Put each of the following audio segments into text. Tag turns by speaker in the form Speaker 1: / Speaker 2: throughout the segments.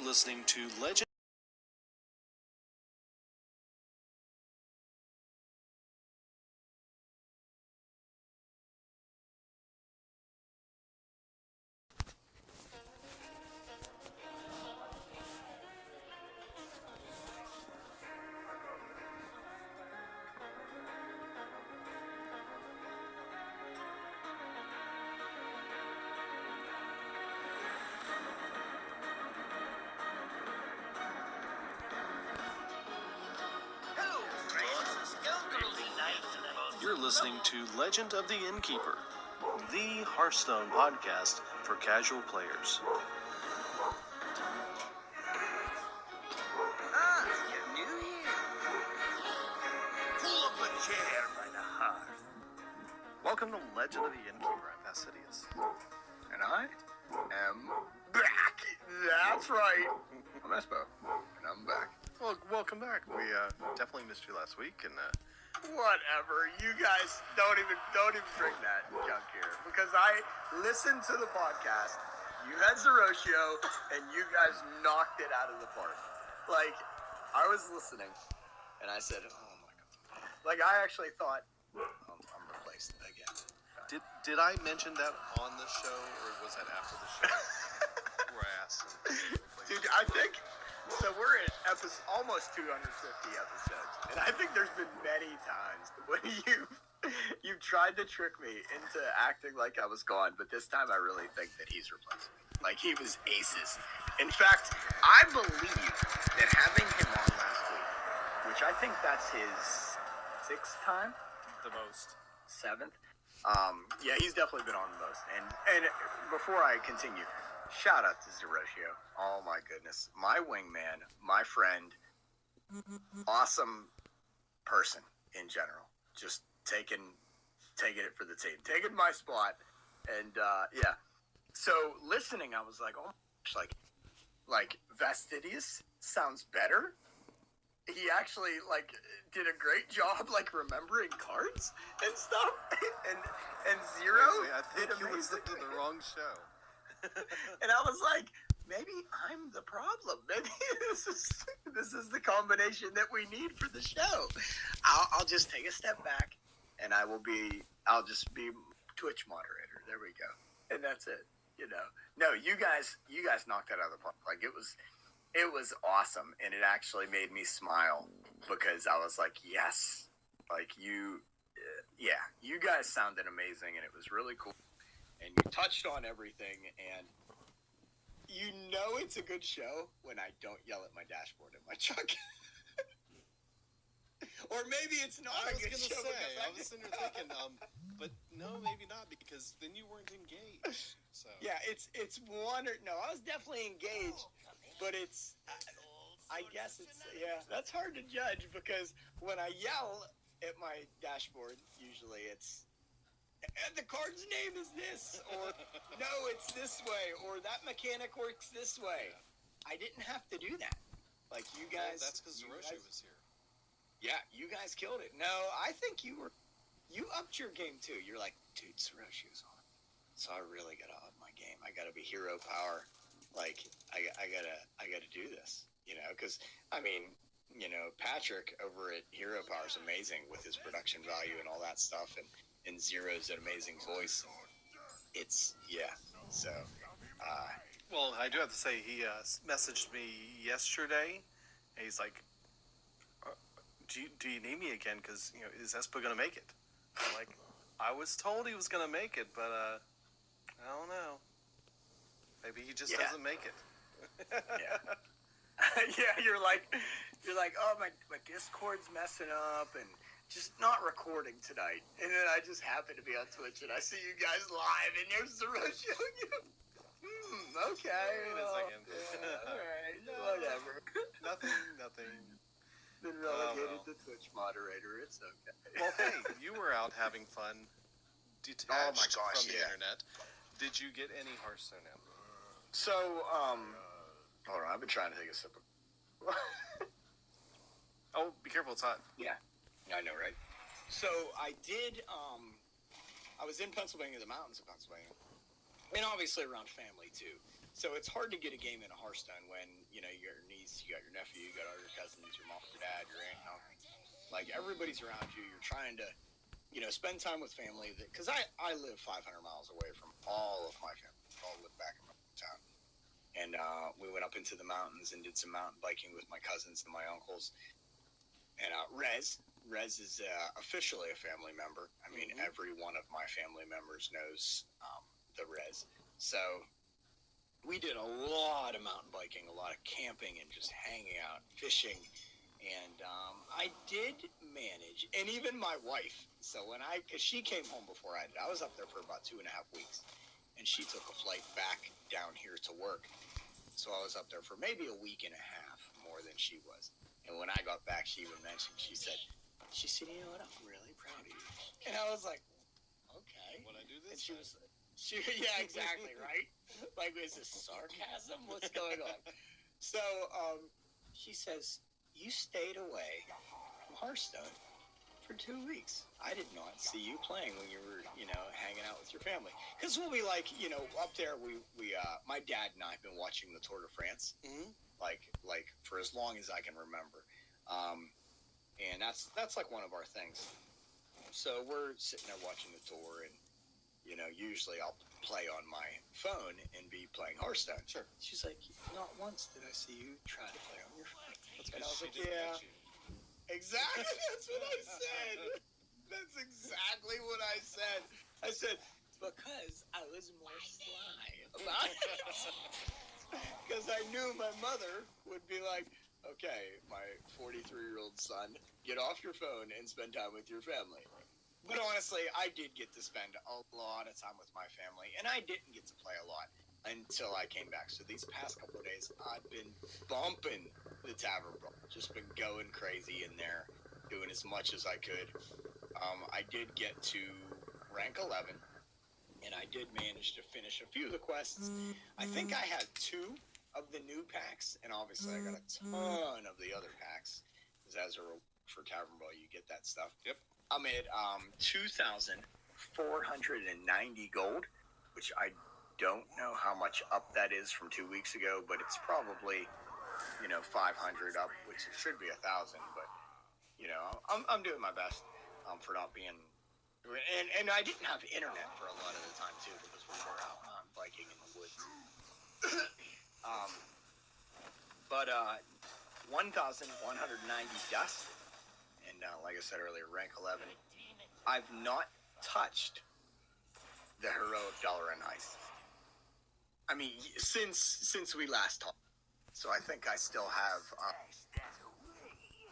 Speaker 1: You're listening to Legend. You're listening to Legend of the Innkeeper, the HearthStone podcast for casual players.
Speaker 2: Ah, you're new here. Pull up a chair by the hearth.
Speaker 3: Welcome to Legend of the Innkeeper. I'm Fastidious.
Speaker 2: And I am back. That's right. I'm Espo, and I'm back.
Speaker 3: Well, welcome back. We definitely missed you last week, and
Speaker 2: Whatever. You guys don't even bring that junk here, because I listened to the podcast. You had Zeroshio, and you guys knocked it out of the park. Like, I was listening, and I said, "Oh my god!" Like, I actually thought, I'm replaced again.
Speaker 3: did I mention that on the show, or was that after the show? Where I asked him.
Speaker 2: Dude, I think so. We're at almost 250 episodes, and I think there's been many times when you've tried to trick me into acting like I was gone, but this time I really think that he's replaced me. Like, he was aces. In fact, I believe that having him on last week, which I think that's his 6th time,
Speaker 3: The most.
Speaker 2: 7th. Yeah, he's definitely been on the most. And before I continue, shout out to Zeroshio. Oh my goodness. My wingman, my friend, awesome person in general. Just taking it for the team. Taking my spot. And yeah. So listening, I was like, oh my gosh, like Fastidious sounds better. He actually did a great job remembering cards and stuff. and Zero
Speaker 3: Wait, I think
Speaker 2: did
Speaker 3: you listened
Speaker 2: amazing.
Speaker 3: to the wrong show.
Speaker 2: And I was like, maybe I'm the problem. Maybe this is the combination that we need for the show. I'll just take a step back, and I'll just be Twitch moderator. There we go. And that's it. No, you guys knocked that out of the park. Like, it was awesome, and it actually made me smile because I was like, yes, you guys sounded amazing, and it was really cool. And you touched on everything, and it's a good show when I don't yell at my dashboard in my truck. Or maybe it's not a good show.
Speaker 3: I was sitting there thinking, but no, maybe not, because then you weren't engaged. So
Speaker 2: Yeah, it's one or no. I was definitely engaged, but it's. I guess it's That's hard to judge because when I yell at my dashboard, usually it's. And the card's name is this, or no, it's this way, or that mechanic works this way. I didn't have to do that. Like, you guys.
Speaker 3: Well, that's because Zeroshio was here.
Speaker 2: Yeah, you guys killed it. No, I think you upped your game too. You're like, dude, Zeroshio's on, so I really gotta up my game. I gotta be hero power. Like, I gotta do this. Because Patrick over at Hero Power is amazing with his production value and all that stuff, and Zero's an amazing voice. So.
Speaker 3: Well, I do have to say, he messaged me yesterday, and he's like, do you need me again? Because, is Espo going to make it? I'm like, I was told he was going to make it, but I don't know. Maybe he just doesn't make it.
Speaker 2: Yeah. Yeah, you're like, oh, my Discord's messing up and just not recording tonight. And then I just happen to be on Twitch and I see you guys live and there's Zeroshio. Okay.
Speaker 3: Wait a second.
Speaker 2: All right. Whatever.
Speaker 3: Nothing.
Speaker 2: Been relegated to Twitch moderator. It's okay.
Speaker 3: Well, hey, you were out having fun, detached from the internet. Did you get any Hearthstone in?
Speaker 2: So, hold on. I've been trying to take a sip of.
Speaker 3: Oh, be careful, it's hot.
Speaker 2: Yeah, I know, right? So I did. I was in Pennsylvania, the mountains of Pennsylvania, and obviously around family too. So it's hard to get a game in a Hearthstone when, you know, you got your niece, you got your nephew, you got all your cousins, your mom, your dad, your aunt, and uncle. Like, everybody's around you. You're trying to, you know, spend time with family. Because I live 500 miles away from all of my family. We all live back in my town. And we went up into the mountains and did some mountain biking with my cousins and my uncles. And Rez is officially a family member. I mean, every one of my family members knows the Rez. So we did a lot of mountain biking, a lot of camping, and just hanging out, fishing. And I did manage, and even my wife. So because she came home before I did, I was up there for about 2.5 weeks, and she took a flight back down here to work. So I was up there for maybe a week and a half more than she was. And when I got back, she even mentioned, she said, you know what, I'm really proud of you. And I was like, okay.
Speaker 3: What I do this?
Speaker 2: And yeah, exactly, right? Like, is this sarcasm? What's going on? So she says, you stayed away from Hearthstone for 2 weeks. I did not see you playing when you were, you know, hanging out with your family. Because we'll be like, you know, up there, my dad and I have been watching the Tour de France, like for as long as I can remember. And that's like one of our things. So we're sitting there watching the tour, and, you know, usually I'll play on my phone and be playing Hearthstone.
Speaker 3: Sure.
Speaker 2: She's like, not once did I see you try to play on your phone. And I was like,
Speaker 3: She didn't
Speaker 2: yeah.
Speaker 3: catch you.
Speaker 2: Exactly, that's what I said. That's exactly what I said. I said, because I was more sly about it. Because I knew my mother would be like, okay, my 43-year-old son, get off your phone and spend time with your family. But honestly, I did get to spend a lot of time with my family, and I didn't get to play a lot until I came back. So these past couple of days, I've been bumping the Tavern Brawl. Just been going crazy in there, doing as much as I could. I did get to rank 11, and I did manage to finish a few of the quests. I think I had 2 of the new packs, and obviously I got a ton of the other packs. Because as a reward for Tavern Brawl, you get that stuff.
Speaker 3: Yep.
Speaker 2: I'm at 2,490 gold, which I don't know how much up that is from 2 weeks ago, but it's probably, you know, 500 up, which it should be 1,000. But, you know, I'm doing my best for not being, and I didn't have internet for a lot of the time too, because we were out biking in the woods. But 1,190 dust, and like I said earlier, rank 11. I've not touched the heroic dollar and ice. I mean, since we last talked. So I think I still have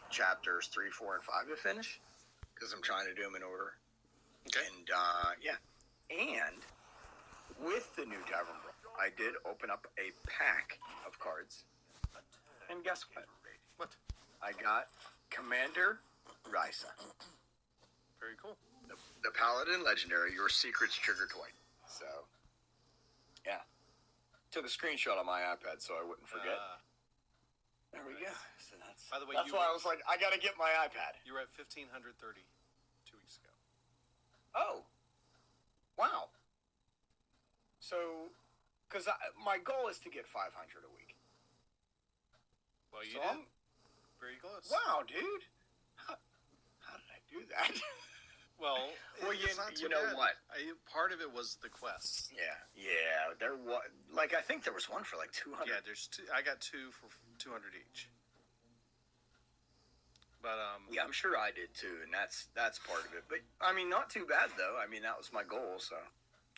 Speaker 2: chapters 3, 4, and 5 to finish, because I'm trying to do them in order.
Speaker 3: Okay.
Speaker 2: And yeah, and with the new Tavern Brawl, I did open up a pack of cards, and guess what?
Speaker 3: What?
Speaker 2: I got Commander Risa,
Speaker 3: Very cool.
Speaker 2: the Paladin Legendary. Your secrets trigger twice. So, yeah, took a screenshot on my iPad so I wouldn't forget. There we go. So
Speaker 3: By the way,
Speaker 2: that's why I was like, I got to get my iPad.
Speaker 3: You were at 1,530 2 weeks ago.
Speaker 2: Oh, wow. So, because my goal is to get 500 a week.
Speaker 3: Well, you
Speaker 2: So
Speaker 3: did. Very close.
Speaker 2: Wow, dude. How did I do that?
Speaker 3: Well,
Speaker 2: Well,
Speaker 3: it's not too
Speaker 2: you know
Speaker 3: bad.
Speaker 2: what?
Speaker 3: Part of it was the quests.
Speaker 2: Yeah. There was, like, I think there was one for like 200.
Speaker 3: Yeah, there's 2. I got 2 for 200 each. But
Speaker 2: Yeah, I'm sure I did too, and that's part of it. But I mean, not too bad though. I mean, that was my goal. So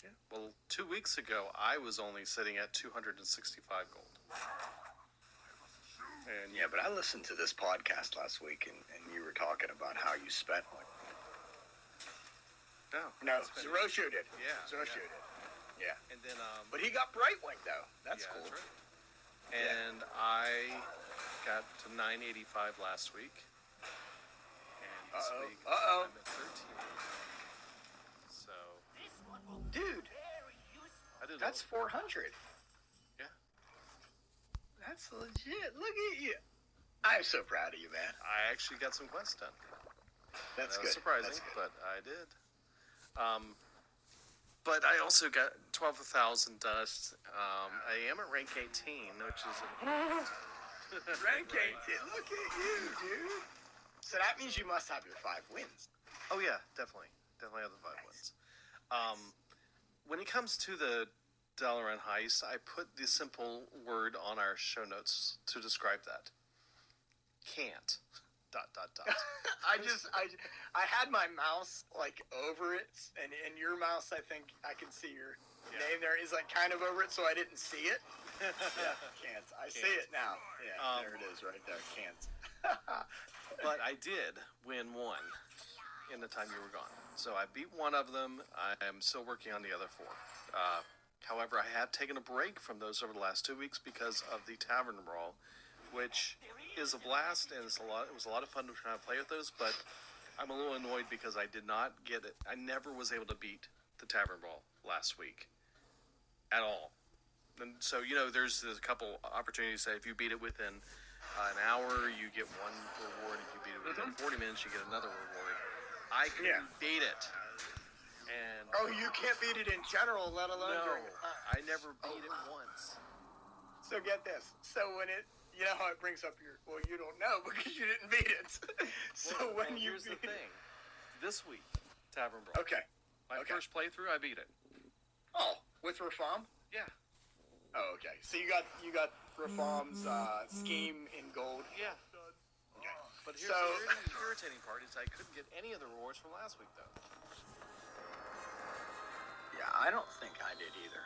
Speaker 3: yeah. Well, 2 weeks ago, I was only sitting at 265 gold. And
Speaker 2: yeah, but I listened to this podcast last week, and you were talking about how you spent. No, Zeroshio did.
Speaker 3: Yeah.
Speaker 2: Zeroshio did. Yeah.
Speaker 3: And then
Speaker 2: But he got Brightwing though. That's cool.
Speaker 3: That's right. And I got to 985 last week. And this week I'm at 13. So
Speaker 2: Dude,
Speaker 3: I did.
Speaker 2: that's 400.
Speaker 3: Yeah.
Speaker 2: That's legit. Look at you. I'm so proud of you, man.
Speaker 3: I actually got some quests done.
Speaker 2: That's
Speaker 3: That
Speaker 2: good.
Speaker 3: was surprising,
Speaker 2: That's good.
Speaker 3: but I did. But I also got 12,000 dust. I am at rank 18, which is
Speaker 2: Rank 18. Look at you, dude. So that means you must have your 5 wins.
Speaker 3: Oh yeah, definitely have the 5 wins. When it comes to the Dalaran heist, I put the simple word on our show notes to describe that. Can't. ...
Speaker 2: I had my mouse like over it, and in your mouse, I think I can see your name there is like kind of over it, so I didn't see it. Yeah, can't. I see it now. Yeah, there it is, right there. Can't.
Speaker 3: But I did win 1 in the time you were gone. So I beat 1 of them. I am still working on the other 4. However, I have taken a break from those over the last 2 weeks because of the Tavern Brawl, which is a blast, and it was a lot of fun to try to play with those, but I'm a little annoyed because I did not get it. I never was able to beat the Tavern Brawl last week at all. And so, there's a couple opportunities that if you beat it within an hour, you get 1 reward. If you beat it within 40 minutes, you get another reward. I couldn't beat it. And
Speaker 2: you can't beat it in general, let alone during the time.
Speaker 3: I never beat it once.
Speaker 2: So get this. So when it, how it brings up you don't know because you didn't beat it.
Speaker 3: Here's the thing. This week, Tavern Brawl.
Speaker 2: Okay.
Speaker 3: My first playthrough, I beat it.
Speaker 2: Oh, with Rafam?
Speaker 3: Yeah.
Speaker 2: Oh, okay. So you got Rafam's scheme in gold.
Speaker 3: Yeah.
Speaker 2: Okay.
Speaker 3: But here's the irritating part is I couldn't get any of the rewards from last week though.
Speaker 2: Yeah, I don't think I did either.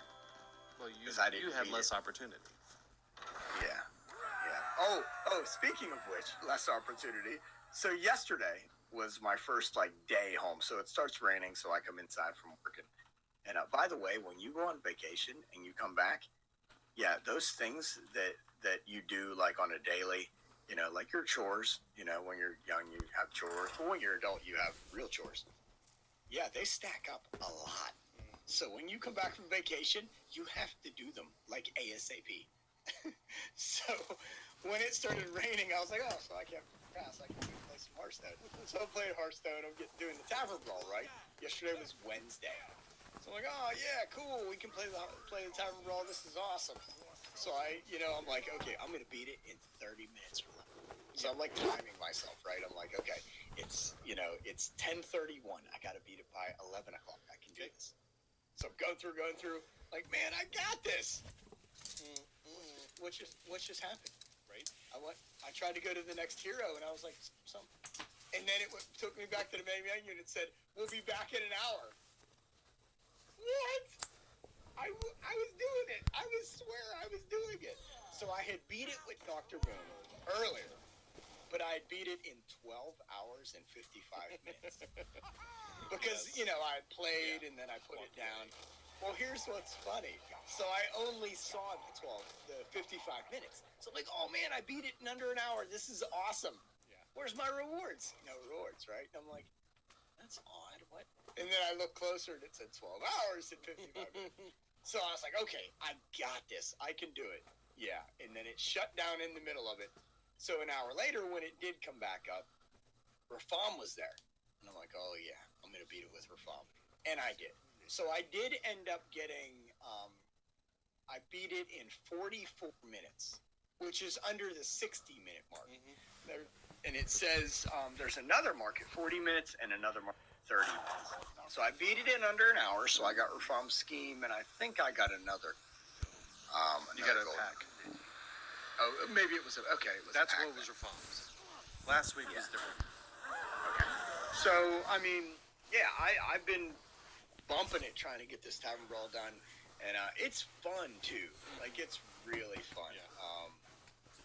Speaker 3: Well, you had less opportunity.
Speaker 2: Yeah. Oh, speaking of which, less opportunity. So yesterday was my first day home. So it starts raining, so I come inside from working. And by the way, when you go on vacation and you come back, those things that you do on a daily, like your chores, when you're young you have chores, but when you're adult you have real chores. Yeah, they stack up a lot. So when you come back from vacation, you have to do them ASAP. So when it started raining, I was like, so I can't pass. I can play some Hearthstone. So I played Hearthstone. I'm doing the Tavern Brawl, right? Yesterday was Wednesday. So I'm like, cool. We can play the Tavern Brawl. This is awesome. So I'm like, okay, I'm going to beat it in 30 minutes or less. So I'm timing myself, right? I'm like, okay, it's 10:31. I got to beat it by 11 o'clock. I can do this. So I'm going through, man, I got this. What just happened, right? I tried to go to the next hero, and I was like, and then it took me back to the main menu, and it said, we'll be back in an hour. What? I was doing it. I swear I was doing it. So I had beat it with Dr. Boom earlier, but I had beat it in 12 hours and 55 minutes. Because, I had played and then I put it down. Well, here's what's funny. So I only saw the 55 minutes. So I'm like, oh man, I beat it in under an hour. This is awesome. Yeah. Where's my rewards? No rewards, right? And I'm like, that's odd. What? And then I looked closer and it said 12 hours and 55 minutes. So I was like, okay, I got this. I can do it. Yeah. And then it shut down in the middle of it. So an hour later, when it did come back up, Rafam was there. And I'm like, oh yeah, I'm going to beat it with Rafam. And I did. So I did end up getting, I beat it in 44 minutes, which is under the 60-minute mark. Mm-hmm. And it says there's another mark at 40 minutes and another mark at 30 minutes. So I beat it in under an hour, so I got Rafam's scheme, and I think I got another.
Speaker 3: You got a pack.
Speaker 2: Oh, maybe it was okay.
Speaker 3: That's what was Rafam's. Last week was different.
Speaker 2: Okay. So, I mean, I've been bumping it trying to get this Tavern Brawl done, and it's fun too. It's really fun. Yeah.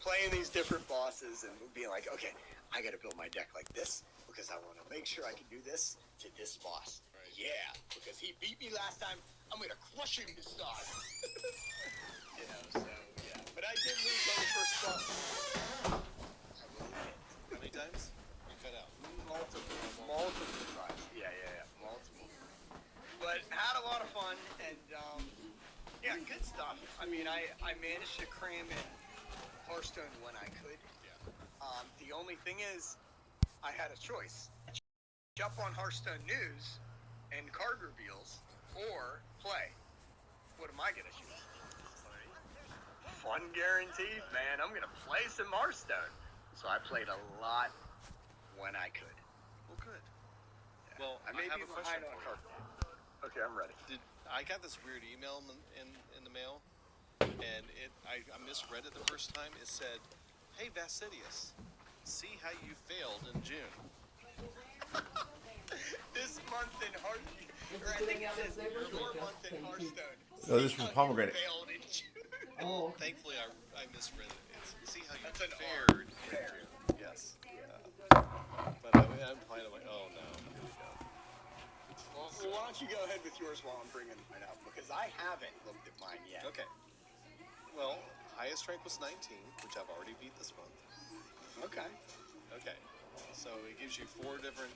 Speaker 2: Playing these different bosses and being like, okay, I got to build my deck like this because I want to make sure I can do this to this boss. Right. Yeah, because he beat me last time. I'm gonna crush him this time. So yeah. But I did lose on the first boss. I will admit.
Speaker 3: How many times? You cut out.
Speaker 2: Multiple times. Yeah. Multiple. But had a lot of fun, and good stuff. I mean, I managed to cram in Hearthstone when I could. Yeah. The only thing is, I had a choice: jump on Hearthstone news and card reveals, or play. What am I gonna choose? Fun guaranteed, man. I'm gonna play some Hearthstone. So I played a lot when I could.
Speaker 3: Well, good. Well,
Speaker 2: I may
Speaker 3: have
Speaker 2: be
Speaker 3: a question
Speaker 2: behind on
Speaker 3: for you.
Speaker 2: Hearthstone. Okay, I'm ready.
Speaker 3: I got this weird email in the mail, and I misread it the first time. It said, "Hey Vasidius, see how you failed in June."
Speaker 2: This month in Hearthstone, or I think it says your month in Hearthstone.
Speaker 4: No, this was
Speaker 2: See how
Speaker 4: pomegranate.
Speaker 2: you failed in June.
Speaker 5: Oh, okay.
Speaker 3: Thankfully, I misread it. It's see how you
Speaker 2: That's an
Speaker 3: fared in
Speaker 2: Fared.
Speaker 3: June. Yes. But I'm playing. I'm like, oh no. Here we go.
Speaker 2: Well, why don't you go ahead with yours while I'm bringing mine up, because I haven't looked at mine yet.
Speaker 3: Okay. Well, highest rank was 19, which I've already beat this month.
Speaker 2: Okay.
Speaker 3: Okay. So it gives you 4 different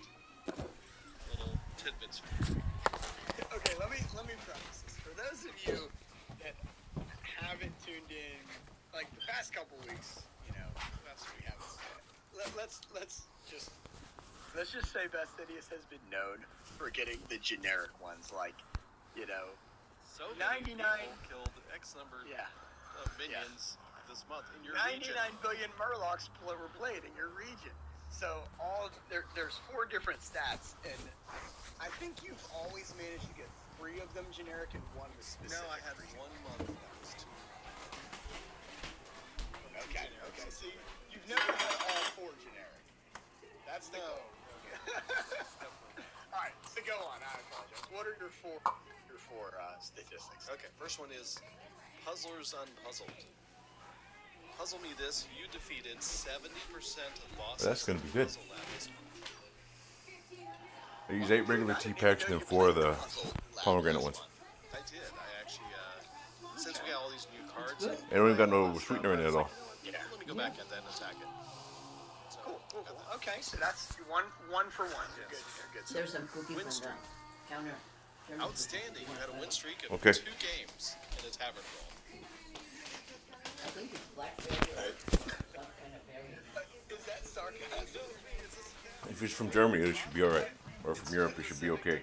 Speaker 3: little tidbits.
Speaker 2: Okay, let me preface this. For those of you that haven't tuned in, like the past couple weeks, that's what we haven't said. Let's just say Vestidius has been known for getting the generic ones, like,
Speaker 3: So many
Speaker 2: 99
Speaker 3: people killed X number
Speaker 2: yeah,
Speaker 3: of minions this month in your
Speaker 2: 99
Speaker 3: region.
Speaker 2: billion Murlocs were played in your region. So there's 4 different stats, and I think you've always managed to get 3 of them generic and 1 was specific.
Speaker 3: No, I had
Speaker 2: for you.
Speaker 3: 1 month that was 2.
Speaker 2: Okay. See, you've never had all 4 generic. That's the goal. All right, so go on. I apologize. What are your four statistics?
Speaker 3: Okay, first one is Puzzlers Unpuzzled. Puzzle me this: you defeated 70% of bosses.
Speaker 4: That's gonna be good.
Speaker 3: in Puzzle Lab this month.
Speaker 4: I use 8 regular tea packs and then 4 of the pomegranate ones.
Speaker 3: I did. I actually, since we got all these new cards,
Speaker 5: good.
Speaker 4: And we ain't got no sweetener in it at all.
Speaker 2: Yeah.
Speaker 3: let me go back at that and attack it. So,
Speaker 2: Cool. Okay, so that's one for one. You're
Speaker 3: Yes.
Speaker 2: good.
Speaker 5: There's some cookies
Speaker 3: Win
Speaker 5: on the
Speaker 3: streak.
Speaker 5: counter.
Speaker 3: Outstanding. You had a win streak of
Speaker 4: Okay.
Speaker 3: 2 games in a Tavern Brawl.
Speaker 5: I think it's blackberry or some kind of berry.
Speaker 2: Is that sarcasm?
Speaker 4: If it's from Germany, it should be alright. Or from Europe, it should be okay.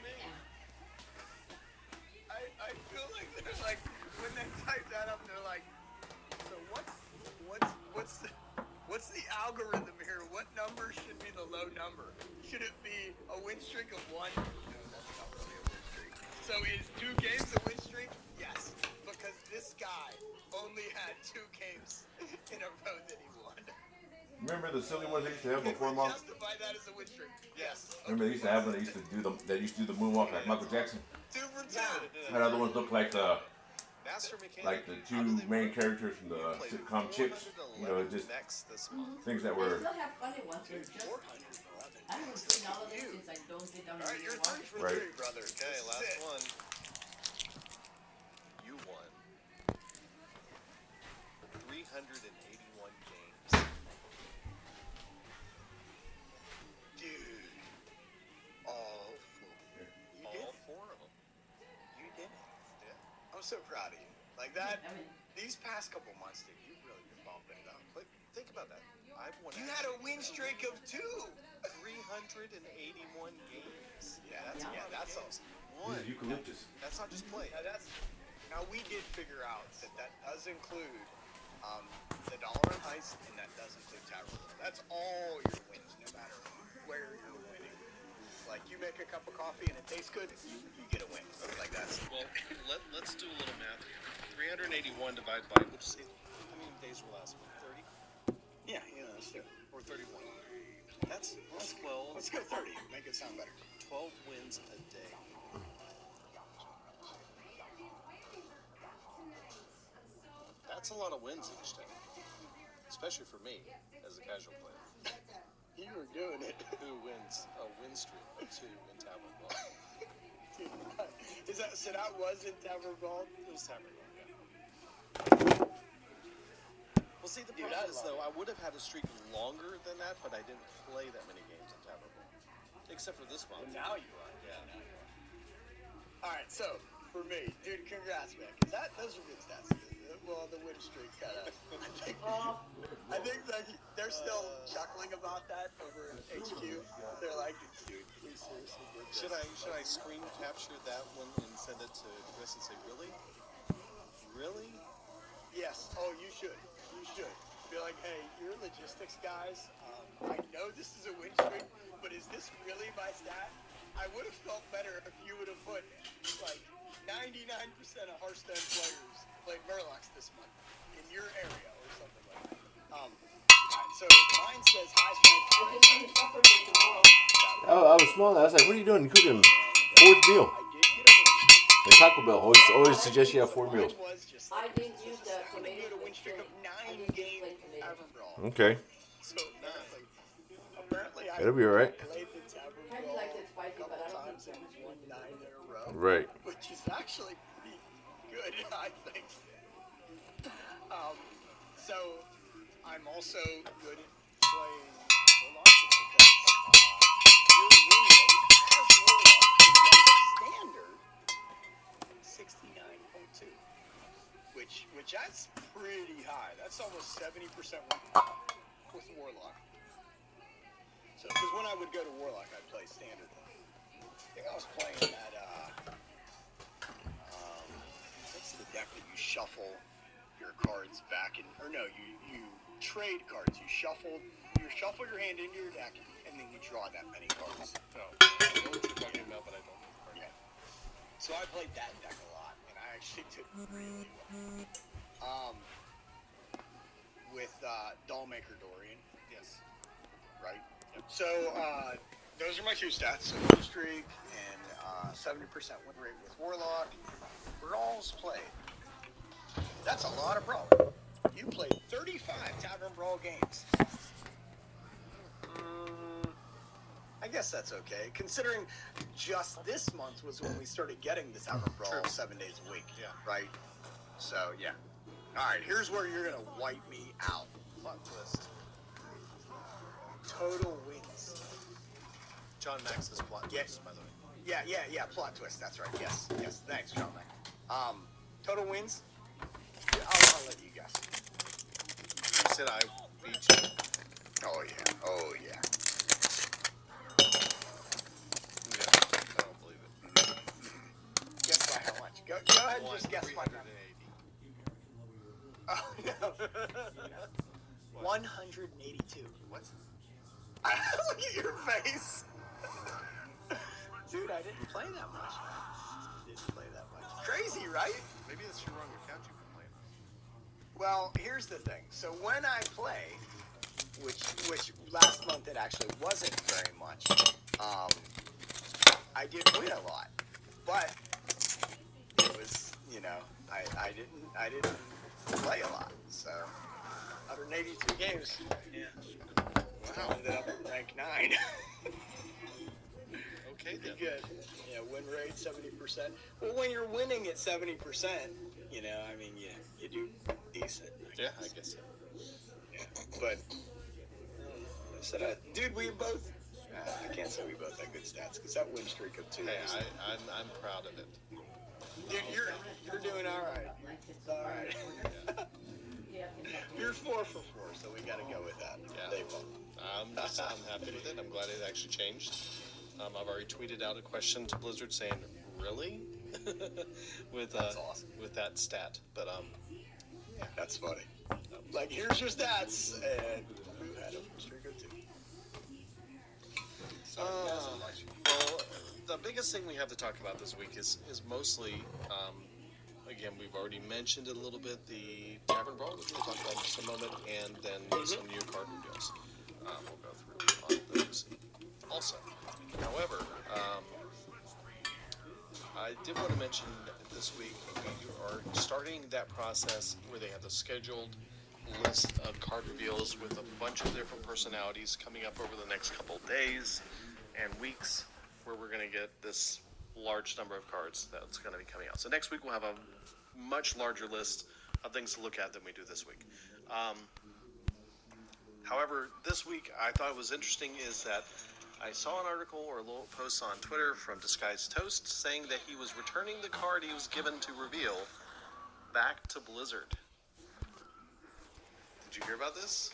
Speaker 2: I feel like they're like, when they type that up, they're like, so what's the algorithm here? What number should be the low number? Should it be a win streak of 1? No, that's not really a win streak. So is 2 games a win streak? Yes, because this guy only had 2 games in a row that he won.
Speaker 4: Remember the silly ones they used to have before,
Speaker 2: Can we
Speaker 4: Mom?
Speaker 2: justify that as a win streak? Yes.
Speaker 4: Remember they used to have when they used to do the moonwalk like Michael Jackson?
Speaker 2: 2 for 2.
Speaker 4: Had other ones look like the
Speaker 3: Master Mechanic.
Speaker 4: like the
Speaker 3: how
Speaker 4: 2
Speaker 3: do they
Speaker 4: main
Speaker 3: work?
Speaker 4: characters from the
Speaker 3: You played
Speaker 4: sitcom Chips. You know,
Speaker 3: 411
Speaker 4: just
Speaker 3: next this month.
Speaker 4: things that
Speaker 5: I
Speaker 4: were
Speaker 5: still have funny ones. They're just,
Speaker 2: 411.
Speaker 5: I haven't seen all of them since I don't sit down
Speaker 2: All right,
Speaker 5: and
Speaker 2: you're
Speaker 5: watch.
Speaker 2: 3 for
Speaker 4: Right.
Speaker 2: 3, brother.
Speaker 3: Okay,
Speaker 2: This is
Speaker 3: last
Speaker 2: it.
Speaker 3: one. You won 381 games.
Speaker 2: Dude. All 4. You did
Speaker 3: All
Speaker 2: it.
Speaker 3: 4 of them.
Speaker 2: You did it.
Speaker 3: Yeah.
Speaker 2: I'm so proud of you. Like that,
Speaker 5: I mean,
Speaker 2: these past couple months, dude, you've really been bumping it up.
Speaker 3: But think about that. I've won.
Speaker 2: You had a win streak of 2.
Speaker 3: 381 games.
Speaker 2: Yeah,
Speaker 3: That's
Speaker 5: Yeah.
Speaker 3: a lot of
Speaker 2: that's
Speaker 3: games.
Speaker 2: awesome.
Speaker 3: One.
Speaker 4: eucalyptus.
Speaker 3: That's not just play.
Speaker 2: Now we did figure out that does include the dollar heist, and that does include Tavern Brawl. That's all your wins, no matter where you're winning. Like you make a cup of coffee and it tastes good, you get a win. Like that's
Speaker 3: Well, let's do a little math here. 381 divided by, would you say, how many days were last week? 30
Speaker 2: yeah, let's do it.
Speaker 3: or 31? That's 12.
Speaker 2: Let's go 30. Make it sound better.
Speaker 3: 12 wins a day. That's a lot of wins each day, especially for me as a casual player
Speaker 2: You were doing it.
Speaker 3: who wins a win streak of 2 in Tavern Brawl.
Speaker 2: So that was in Tavern Brawl?
Speaker 3: It was Tavern Brawl, yeah. Well, see, the
Speaker 2: Dude,
Speaker 3: problem
Speaker 2: I
Speaker 3: is,
Speaker 2: love
Speaker 3: though, I would have had a streak longer than that, but I didn't play that many games in Tavern Brawl. Except for this month.
Speaker 2: Well, now you are.
Speaker 3: Yeah.
Speaker 2: All right, so for me. Dude, congrats, man. Because those are good stats. Well, the win streak kind of. I think that they're still chuckling about that over at HQ. They're like, dude, we seriously did this.
Speaker 3: Should I screen capture that one and send it to Chris and say, really? Really?
Speaker 2: Yes. Oh, you should. You should. Be like, hey, you're logistics guys. I know this is a win streak, but is this really my stat? I would have felt better if you would have put like 99% of Hearthstone players played Murlocs this month in your area or something like that. So mine says high strength.
Speaker 4: Oh, I was smelling that. I was like, what are you doing? You're cooking fourth meal.
Speaker 2: I did get a win.
Speaker 4: The Taco Bell always suggests you have 4 meals.
Speaker 2: Mine was just
Speaker 5: I didn't use the
Speaker 2: I'm gonna
Speaker 5: tomato
Speaker 2: do a win streak of
Speaker 5: I
Speaker 2: 9
Speaker 5: didn't
Speaker 2: games
Speaker 5: use the
Speaker 2: Tavern Brawl.
Speaker 4: Okay.
Speaker 2: So apparently I
Speaker 4: That'll be all right.
Speaker 2: played the Tavern
Speaker 5: Kind of
Speaker 2: Brawl
Speaker 5: like it spicy,
Speaker 2: a
Speaker 5: but I
Speaker 2: couple
Speaker 5: don't
Speaker 2: times
Speaker 5: think
Speaker 2: and
Speaker 5: so.
Speaker 2: won 9 in a row.
Speaker 4: Right.
Speaker 2: Which is actually pretty good, I think. So I'm also good at playing Warlock because your win rate as Warlock is standard 69.2, which that's pretty high. That's almost 70% with Warlock. So, because when I would go to Warlock, I'd play standard. I think I was playing that. What's the deck that you shuffle your cards back in? Or no, you trade cards. You shuffle your hand into your deck, and then you draw that many cards.
Speaker 3: No. I know what you're talking about, but I don't.
Speaker 2: Yeah. So I played that deck a lot, and I actually did really well. With Dollmaker Dorian.
Speaker 3: Yes.
Speaker 2: Right? Yep. So, those are my 2 stats. So, win streak and 70% win rate with Warlock. Brawls played. That's a lot of Brawl. You played 35 Tavern Brawl games. I guess that's okay, considering just this month was when we started getting the Tavern Brawl 7 days a week.
Speaker 3: Yeah.
Speaker 2: Right? So, yeah. Alright, here's where you're going to wipe me out.
Speaker 3: Plot twist.
Speaker 2: Total wins.
Speaker 3: John Max's plot
Speaker 2: Yeah.
Speaker 3: twist, by the way.
Speaker 2: Yeah, plot twist, that's right. Yes, thanks, John Mac. Total wins? I'll let you guess.
Speaker 3: You said I beat you.
Speaker 2: Oh, yeah.
Speaker 3: Yeah, I don't believe it.
Speaker 2: Guess by how much? Go ahead and just guess by number.
Speaker 3: 380.
Speaker 2: Oh, no. 182.
Speaker 3: What?
Speaker 2: Look at your face. Dude, I didn't play that much. Crazy, right?
Speaker 3: Maybe that's your wrong account you've been playing.
Speaker 2: Well, here's the thing. So when I play, which last month it actually wasn't very much, I did win a lot. But it was, I didn't play a lot. So 182 games. Yeah. Wow. Ended up at rank 9.
Speaker 3: Okay, then.
Speaker 2: Good. Yeah, win rate 70%. Well, when you're winning at 70%, you do decent.
Speaker 3: Yeah, I guess so.
Speaker 2: Yeah, but dude, we both. I can't say we both had good stats because that win streak of 2.
Speaker 3: Hey, I'm proud of it.
Speaker 2: Dude, you're doing all right. All right. You're 4 for 4, so we got to go with that.
Speaker 3: Yeah.
Speaker 2: They won.
Speaker 3: I'm happy with it. I'm glad it actually changed. I've already tweeted out a question to Blizzard saying, "Really?" with
Speaker 2: That's awesome.
Speaker 3: with that stat. But
Speaker 2: Yeah, that's funny. Like, here's your stats, and who had a win streak of 2?
Speaker 3: Well, the biggest thing we have to talk about this week is mostly, again, we've already mentioned it a little bit, the Tavern Brawl, which we'll talk about in just a moment, and then some new card reveals. We'll go through on those also. However, I did want to mention this week we are starting that process where they have the scheduled list of card reveals with a bunch of different personalities coming up over the next couple days and weeks, where we're going to get this large number of cards that's going to be coming out. So next week we'll have a much larger list of things to look at than we do this week. However, this week I thought it was interesting is that
Speaker 1: I saw an article or a little post on Twitter from Disguised Toast saying that he was returning the card he was given to reveal back to Blizzard. Did you hear about this?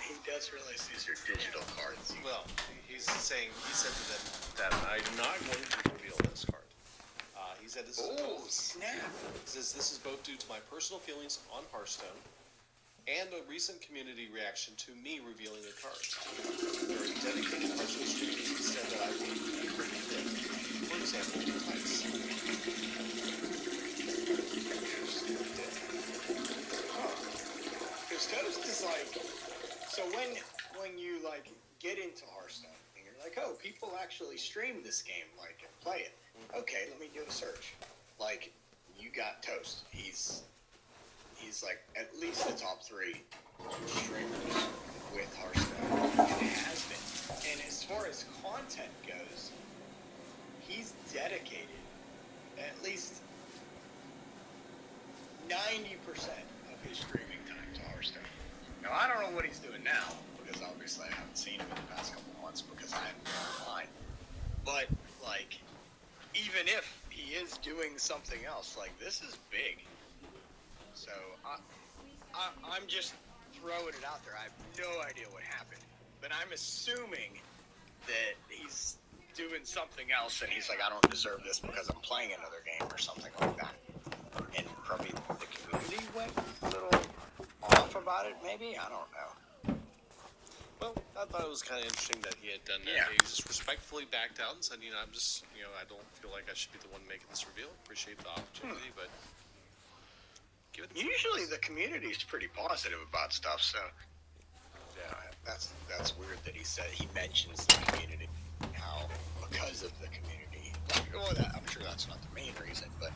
Speaker 2: He does realize these are digital cards.
Speaker 1: Well, he said to them that I'm not going to reveal this card. He said this is both,
Speaker 2: snap!
Speaker 1: he says this is both due to my personal feelings on Hearthstone and a recent community reaction to me revealing a card. During dedicated Hearthstone streams, he said that I would be pretty good. For example, Tights.
Speaker 2: Because Toast is like, so when you like get into Hearthstone and you're like, oh, people actually stream this game, like, and play it. Okay, let me do a search. Like, you got Toast. He's like at least the top 3 streamers with Hearthstone, and it has been. And as far as content goes, he's dedicated at least 90% of his streaming time to Hearthstone. Now, I don't know what he's doing now, because obviously I haven't seen him in the past couple of months because I haven't been online. But, like, even if he is doing something else, like, this is big. So, I'm just throwing it out there. I have no idea what happened. But I'm assuming that he's doing something else, and he's like, I don't deserve this because I'm playing another game or something like that. And probably the community went a little off about it, maybe? I don't know.
Speaker 1: Well, I thought it was kind of interesting that he had done that.
Speaker 2: Yeah.
Speaker 1: He just respectfully backed out and said, I'm just, I don't feel like I should be the one making this reveal. Appreciate the opportunity, but give it.
Speaker 2: Usually the community is pretty positive about stuff, so yeah, that's weird that he mentions the community. How because of the community, I'm sure that's not the main reason, but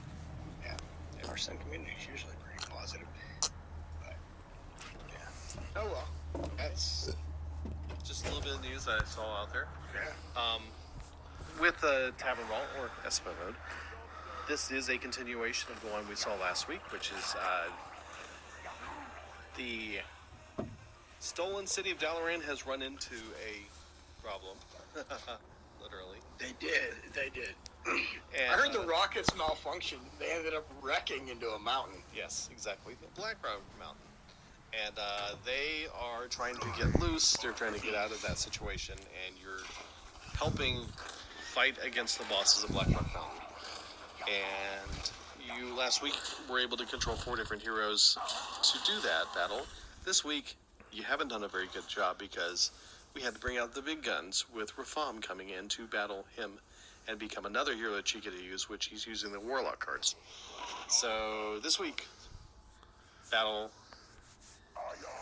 Speaker 2: yeah, the Hearthstone community is usually pretty positive. But yeah, oh well, that's
Speaker 1: Just a little bit of news that I saw out there.
Speaker 2: yeah.
Speaker 1: With the Tavern Brawl, or Espo mode, this is a continuation of the one we saw last week, which is the stolen city of Dalaran has run into a problem. Literally.
Speaker 2: They did.
Speaker 1: And,
Speaker 2: I heard the rockets malfunctioned. They ended up wrecking into a mountain.
Speaker 1: Yes, exactly. The Black Rock Mountain. And they are trying to get loose. They're trying to get out of that situation. And you're helping fight against the bosses of Black Rock Mountain. And you, last week, were able to control 4 different heroes to do that battle. This week, you haven't done a very good job because we had to bring out the big guns with Rafam coming in to battle him and become another hero that you get to use, which he's using the Warlock cards. So this week, battle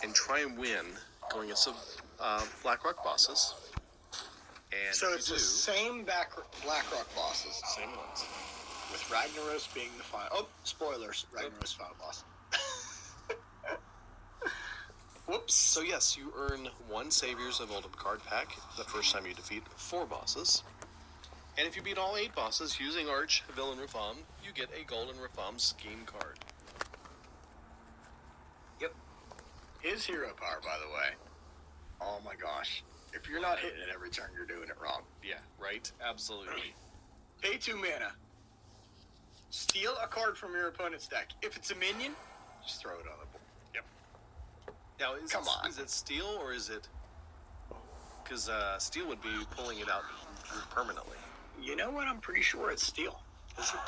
Speaker 1: and try and win going against the Blackrock bosses. And
Speaker 2: So
Speaker 1: if
Speaker 2: it's you
Speaker 1: you
Speaker 2: the same Blackrock bosses,
Speaker 1: same ones.
Speaker 2: with Ragnaros being the final. Oh, spoilers! Ragnaros final boss. Whoops.
Speaker 1: So yes, you earn 1 Saviors of Oldham card pack the first time you defeat 4 bosses. And if you beat all 8 bosses using Arch, Villain Rafam, you get a Golden Rafam Scheme card.
Speaker 2: Yep. His hero power, by the way. Oh my gosh! If you're not hitting it every turn, you're doing it wrong.
Speaker 1: Yeah, right? Absolutely.
Speaker 2: Pay 2 mana. Steal a card from your opponent's deck. If it's a minion, just throw it on the board.
Speaker 1: Yep. Now,
Speaker 2: Come on.
Speaker 1: Is it Steel or is it... Because Steel would be pulling it out permanently.
Speaker 2: You know what? I'm pretty sure it's steel.
Speaker 1: Is it?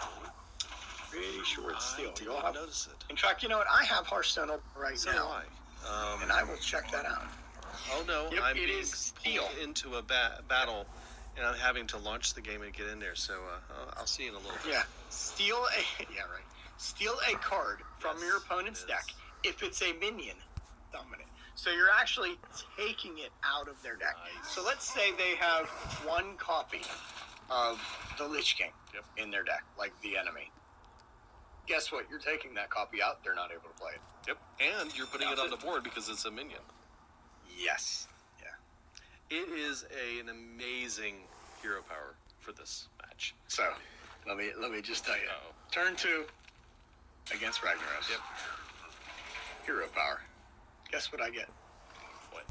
Speaker 2: Pretty sure it's steel.
Speaker 1: I did
Speaker 2: You'll
Speaker 1: not
Speaker 2: have-
Speaker 1: notice it.
Speaker 2: In fact, you know what? I have Hearthstone open right
Speaker 1: So
Speaker 2: now,
Speaker 1: do I.
Speaker 2: and I will check that out.
Speaker 1: Oh no,
Speaker 2: Yep,
Speaker 1: I'm
Speaker 2: it
Speaker 1: being
Speaker 2: is
Speaker 1: pulled
Speaker 2: steel.
Speaker 1: into a battle, and I'm having to launch the game and get in there. So I'll see you in a little bit.
Speaker 2: Yeah, steal a Steal a card from
Speaker 1: Yes,
Speaker 2: your opponent's
Speaker 1: it is.
Speaker 2: deck. If it's a minion, dominate. So you're actually taking it out of their deck.
Speaker 1: Nice.
Speaker 2: So let's say they have 1 copy of the Lich King
Speaker 1: Yep.
Speaker 2: in their deck, like the enemy. Guess what? You're taking that copy out. They're not able to play it.
Speaker 1: Yep. And you're putting it on the board because it's a minion.
Speaker 2: Yes. Yeah.
Speaker 1: It is an amazing hero power for this match.
Speaker 2: So let me just tell you.
Speaker 1: Uh-oh.
Speaker 2: Turn 2 against Ragnaros.
Speaker 1: Yep.
Speaker 2: Hero power. Guess what I get?
Speaker 1: What?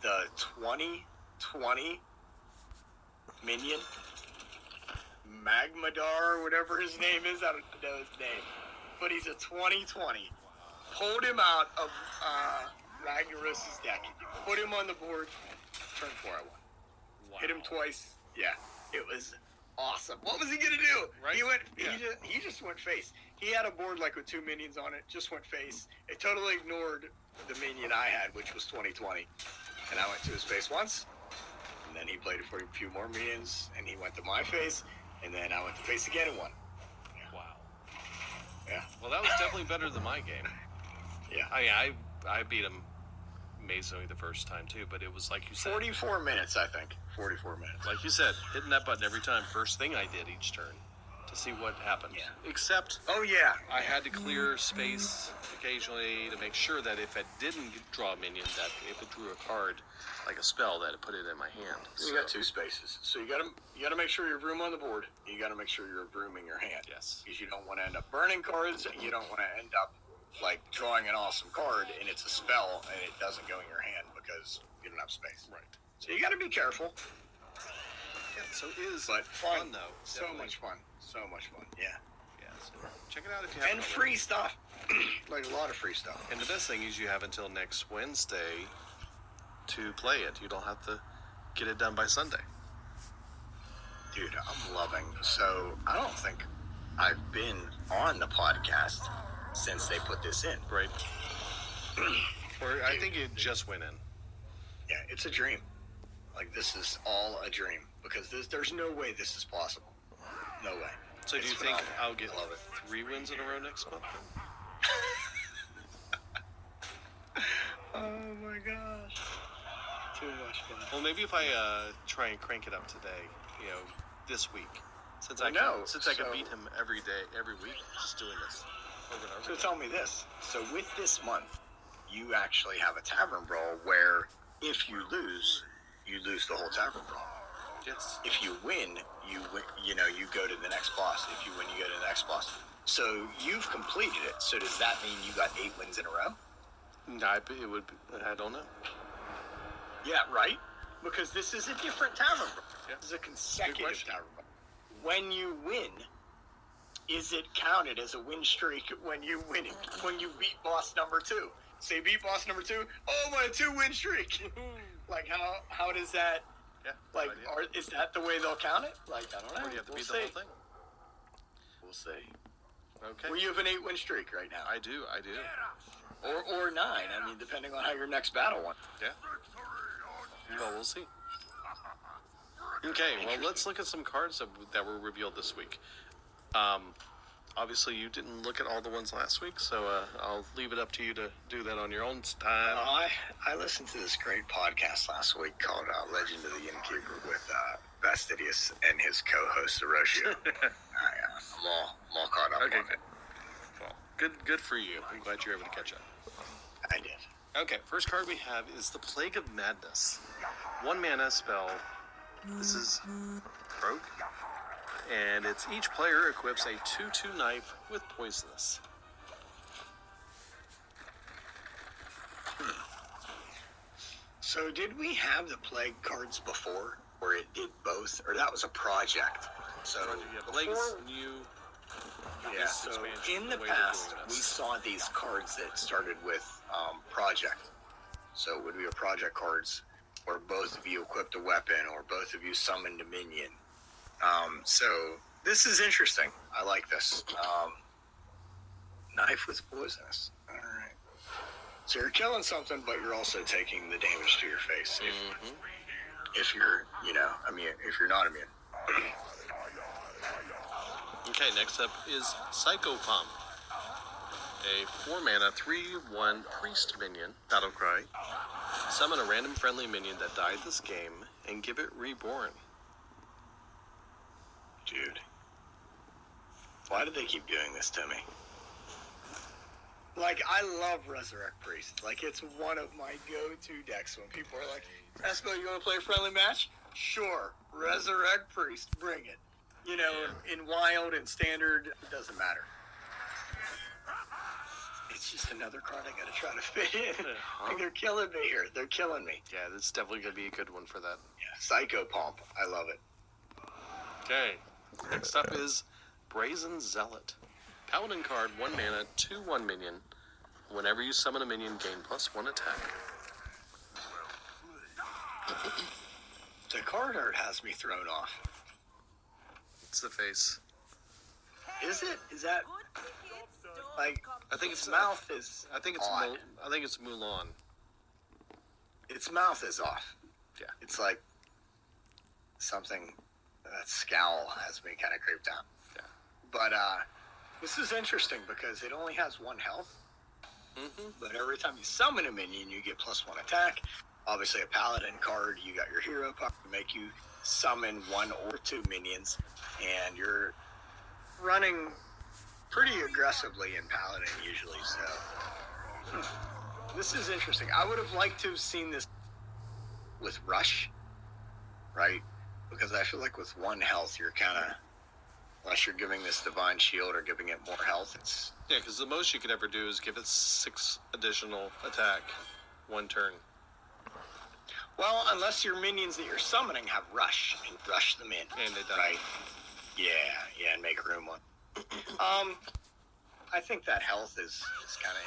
Speaker 2: the 2020 minion, Magmadar, or whatever his name is. I don't know his name, but he's a 2020. Pulled him out of Ragnaros's deck, put him on the board, turn 4 I won.
Speaker 1: Wow.
Speaker 2: Hit him twice. Yeah, it was awesome. What was he gonna do?
Speaker 1: Right?
Speaker 2: He just went face. He had a board like with 2 minions on it, just went face. It totally ignored the minion I had, which was 2020. And I went to his face once, and then he played it for a few more minions, and he went to my face, and then I went to face again and won.
Speaker 1: Wow.
Speaker 2: Yeah.
Speaker 1: Well, that was definitely better than my game.
Speaker 2: Yeah.
Speaker 1: I beat him amazingly the first time too, but it was like you said.
Speaker 2: 44 minutes, I think. 44 minutes.
Speaker 1: Like you said, hitting that button every time. First thing I did each turn to see what happened.
Speaker 2: Yeah.
Speaker 1: Except
Speaker 2: Oh, yeah.
Speaker 1: I had to clear space occasionally to make sure that if it didn't draw a minion, that if it drew a card, like a spell, that it put it in my hand.
Speaker 2: You got 2 spaces. So you gotta make sure you have room on the board. You gotta make sure you're rooming your hand.
Speaker 1: Yes.
Speaker 2: Because you don't want to end up burning cards, and you don't want to end up like drawing an awesome card and it's a spell and it doesn't go in your hand because you don't have space.
Speaker 1: Right.
Speaker 2: So you gotta be careful.
Speaker 1: Yeah, so it is
Speaker 2: But
Speaker 1: fun though.
Speaker 2: So
Speaker 1: Definitely.
Speaker 2: much fun. So much fun. Yeah.
Speaker 1: Yeah. So check it out if you haven't.
Speaker 2: And free stuff. Like a lot of free stuff.
Speaker 1: And the best thing is you have until next Wednesday to play it. You don't have to get it done by Sunday.
Speaker 2: Dude, I'm loving. So I don't think I've been on the podcast since they put this in.
Speaker 1: Right. Or I think it just went in.
Speaker 2: Yeah, it's a dream. Like, this is all a dream. Because there's no way this is possible. No way.
Speaker 1: So do
Speaker 2: It's
Speaker 1: you think
Speaker 2: phenomenal.
Speaker 1: I'll get
Speaker 2: I love it.
Speaker 1: 3 wins in a row next month?
Speaker 2: Oh my gosh. Too much fun.
Speaker 1: Well, maybe if I try and crank it up today, this week, since I
Speaker 2: Well,
Speaker 1: can
Speaker 2: no,
Speaker 1: beat him every day, every week, just doing this over and over.
Speaker 2: So
Speaker 1: again.
Speaker 2: tell me this. So with this month, you actually have a Tavern Brawl where if you lose the whole Tavern Brawl.
Speaker 1: Yes.
Speaker 2: If you win, you go to the next boss. If you win, you go to the next boss. So you've completed it. So does that mean you got 8 wins in a row?
Speaker 1: No, it would. I don't know.
Speaker 2: Yeah, right? Because this is a different Tavern Brawl.
Speaker 1: Yeah.
Speaker 2: This is a consecutive
Speaker 1: question.
Speaker 2: Tavern Brawl. When you win, is it counted as a win streak when you beat boss number 2? So you beat boss number 2, oh, my 2-win streak. Like, how does that,
Speaker 1: Yeah.
Speaker 2: like,
Speaker 1: no idea.
Speaker 2: is that the way they'll count it? Like, I don't know.
Speaker 1: Or do you have to
Speaker 2: We'll
Speaker 1: beat
Speaker 2: see.
Speaker 1: the whole thing?
Speaker 2: We'll see.
Speaker 1: Okay.
Speaker 2: Well, you have an 8-win streak right now.
Speaker 1: I do.
Speaker 2: Or 9. I mean, depending on how your next battle went.
Speaker 1: Yeah. Well, we'll see. Okay, well, let's look at some cards that were revealed this week. Obviously, you didn't look at all the ones last week, so I'll leave it up to you to do that on your own time.
Speaker 2: I listened to this great podcast last week called Legend of the Innkeeper with Fastidious and his co-host Hiroshio. I'm all caught up
Speaker 1: Okay,
Speaker 2: on
Speaker 1: good. Well, good for you. I'm glad you're able to catch up.
Speaker 2: it. I did.
Speaker 1: Okay, first card we have is the Plague of Madness. 1 mana spell. This is Rogue. And it's each player equips a 2/2 knife with poisonous.
Speaker 2: So did we have the Plague cards before, or it did both, or that was a project? So
Speaker 1: Yeah, Plague's
Speaker 2: before,
Speaker 1: new.
Speaker 2: yeah.
Speaker 1: this
Speaker 2: So
Speaker 1: expansion,
Speaker 2: in
Speaker 1: the
Speaker 2: the
Speaker 1: way they're
Speaker 2: past,
Speaker 1: doing
Speaker 2: we
Speaker 1: this.
Speaker 2: saw these cards that started with project. So it would be a project cards, or both of you equipped a weapon, or both of you summoned a minion. So this is interesting. I like this. Knife with poisonous. All right. So you're killing something, but you're also taking the damage to your face. If you're, if you're not immune.
Speaker 1: Okay, next up is Psychopomp. A 4 mana 3/1 priest minion, Battlecry. Summon a random friendly minion that died this game and give it reborn.
Speaker 2: Dude. Why do they keep doing this to me? Like, I love Resurrect Priest. Like, it's one of my go-to decks when people are like, Espo, you want to play a friendly match? Sure. Resurrect Priest. Bring it. In Wild and Standard, it doesn't matter. it's just another card I gotta try to fit in. Like, they're killing me here. They're killing me.
Speaker 1: Yeah, this is definitely gonna be a good one for that.
Speaker 2: Yeah, Psycho Pomp. I love it.
Speaker 1: Okay. Next up is Brazen Zealot. Paladin card, 1 mana, 2/1 minion. Whenever you summon a minion, gain +1 attack.
Speaker 2: The card art has me thrown off.
Speaker 1: It's the face.
Speaker 2: Is it? Is that like
Speaker 1: I think
Speaker 2: its
Speaker 1: it's
Speaker 2: mouth is
Speaker 1: I think it's
Speaker 2: odd.
Speaker 1: I think it's Mulan.
Speaker 2: Its mouth is off.
Speaker 1: Yeah.
Speaker 2: It's like something. That scowl has me kind of creeped out.
Speaker 1: Yeah.
Speaker 2: But this is interesting because it only has 1 health.
Speaker 1: Mm-hmm.
Speaker 2: But every time you summon a minion, you get +1 attack. Obviously, a paladin card, you got your hero card to make you summon 1 or 2 minions, and you're running pretty aggressively in paladin usually. So this is interesting. I would have liked to have seen this with rush, right? Because I feel like with 1 health, you're kind of, unless you're giving this divine shield or giving it more health, it's
Speaker 1: Yeah, because the most you could ever do is give it 6 additional attack 1 turn.
Speaker 2: well, unless your minions that you're summoning have rush and rush them in,
Speaker 1: And they die.
Speaker 2: right? Yeah, and make room on. I think that health is kind of.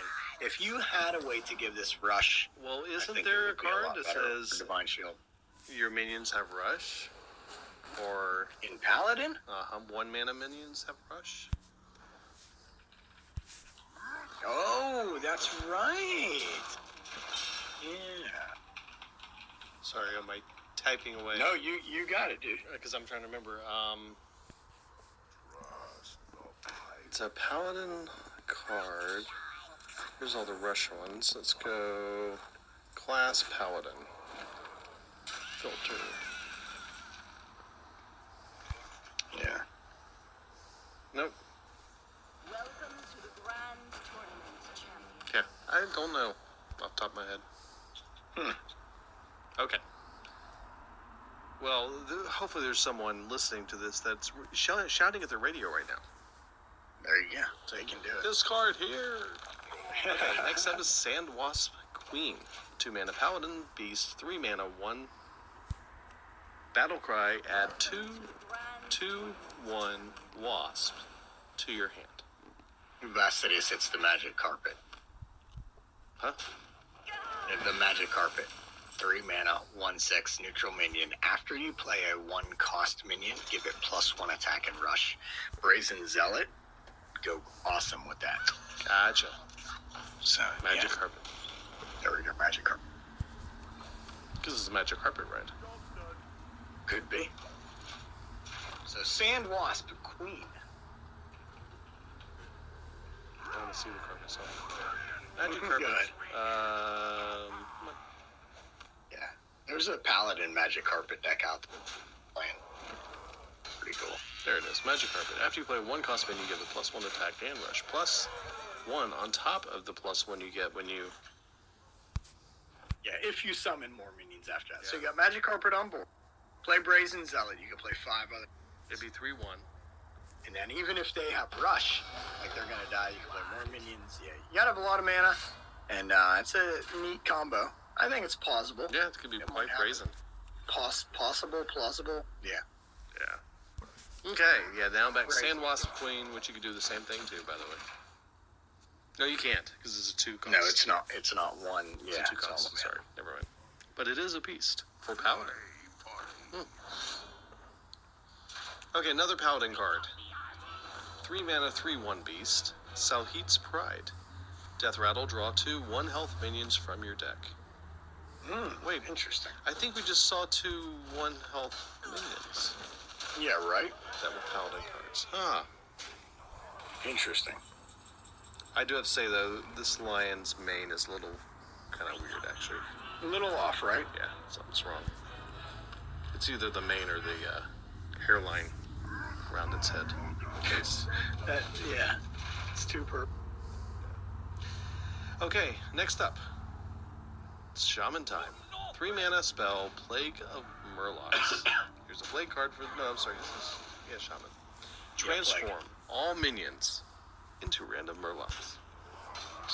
Speaker 2: If you had a way to give this rush,
Speaker 1: Well,
Speaker 2: I
Speaker 1: isn't
Speaker 2: think
Speaker 1: there
Speaker 2: it
Speaker 1: a
Speaker 2: would be
Speaker 1: card
Speaker 2: lot
Speaker 1: that
Speaker 2: better for
Speaker 1: says
Speaker 2: divine shield
Speaker 1: your minions have rush? Or
Speaker 2: in paladin?
Speaker 1: 1 mana minions have rush?
Speaker 2: Oh, that's right. Yeah.
Speaker 1: Sorry, am I typing away?
Speaker 2: No, you got it, dude.
Speaker 1: Because I'm trying to remember. It's a paladin card. Here's all the rush ones. Let's go class paladin. Filter.
Speaker 2: Yeah.
Speaker 1: Nope.
Speaker 6: Welcome to the Grand Tournament, champion.
Speaker 1: Yeah, I don't know off the top of my head. Okay. Well, hopefully there's someone listening to this that's shouting at the radio right now.
Speaker 2: There you go. So you can do it.
Speaker 1: This card here. Okay, next up is Sand Wasp Queen. 2 mana paladin, beast, 3 mana, 1 battle cry, add 2/1 wasp to your hand.
Speaker 2: Vastidius hits the magic carpet.
Speaker 1: Huh?
Speaker 2: The magic carpet. 3 mana, 1/6 neutral minion. After you play a 1 cost minion, give it +1 attack and rush. Brazen Zealot, go awesome with that.
Speaker 1: Gotcha.
Speaker 2: So
Speaker 1: Magic
Speaker 2: yeah,
Speaker 1: carpet.
Speaker 2: there we go, magic carpet.
Speaker 1: Because it's a magic carpet, right?
Speaker 2: Could be. So Sand Wasp Queen.
Speaker 1: I want to see the carpet. So. Magic carpet.
Speaker 2: Good. Yeah, there's a paladin magic carpet deck out there playing. Pretty cool.
Speaker 1: There it is. Magic carpet. After you play 1 cost minion, you get a +1 attack and rush. +1 on top of the +1 you get when you.
Speaker 2: Yeah, if you summon more minions after that. So
Speaker 1: Yeah.
Speaker 2: you got magic carpet on board. Play Brazen Zealot. You can play 5 other.
Speaker 1: It'd be 3/1.
Speaker 2: And then even if they have rush, like they're gonna die, you can play more minions. Yeah, you gotta have a lot of mana, and it's a neat combo. I think it's plausible.
Speaker 1: Yeah, it could be
Speaker 2: It
Speaker 1: quite
Speaker 2: might happen.
Speaker 1: brazen.
Speaker 2: Possible, plausible. Yeah.
Speaker 1: Yeah. Okay, yeah, now back to
Speaker 2: Brazen.
Speaker 1: Sand Wasp Queen, which you could do the same thing to, by the way. No, you can't, because it's a 2 cost.
Speaker 2: No, it's not. It's not one.
Speaker 1: It's
Speaker 2: Yeah,
Speaker 1: a 2
Speaker 2: it's all
Speaker 1: cost.
Speaker 2: mana.
Speaker 1: Sorry, never mind. But it is a beast for paladin. Okay, another paladin card. 3 mana, 3/1 beast. Salheat's Pride. Death Rattle, draw 2 1 health minions from your deck. Wait,
Speaker 2: Interesting.
Speaker 1: I think we just saw 2 1 health minions
Speaker 2: Yeah, right.
Speaker 1: that were paladin cards. Huh.
Speaker 2: Interesting.
Speaker 1: I do have to say, though, this lion's mane is a little kind of weird, actually.
Speaker 2: A little off, right?
Speaker 1: Yeah, something's wrong. It's either the mane or the hairline around its head. Case.
Speaker 2: Yeah. It's too purple.
Speaker 1: Okay, next up. It's Shaman time. 3 mana spell, Plague of Murlocs. Here's a plague card for. No, I'm sorry. This is. Yeah, Shaman. Transform all minions into random Murlocs.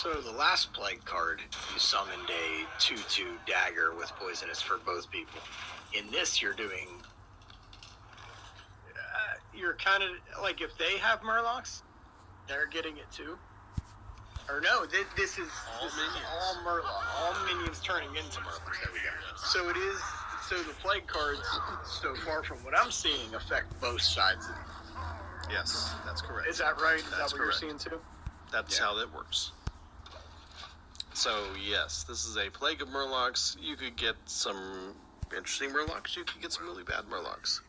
Speaker 2: So the last plague card, you summoned a 2/2 dagger with poisonous for both people. In this, you're doing. You're kind of like if they have Murlocs, they're getting it too. Or no, this is all Murloc, all minions turning into Murlocs. There we go. So it is. So the plague cards, so far from what I'm seeing, affect both sides.
Speaker 1: Yes, that's correct.
Speaker 2: Is that right? Is
Speaker 1: That's
Speaker 2: that what
Speaker 1: correct.
Speaker 2: you're seeing too?
Speaker 1: That's how that works. So, yes, this is a plague of Murlocs. You could get some interesting Murlocs. You could get some really bad Murlocs.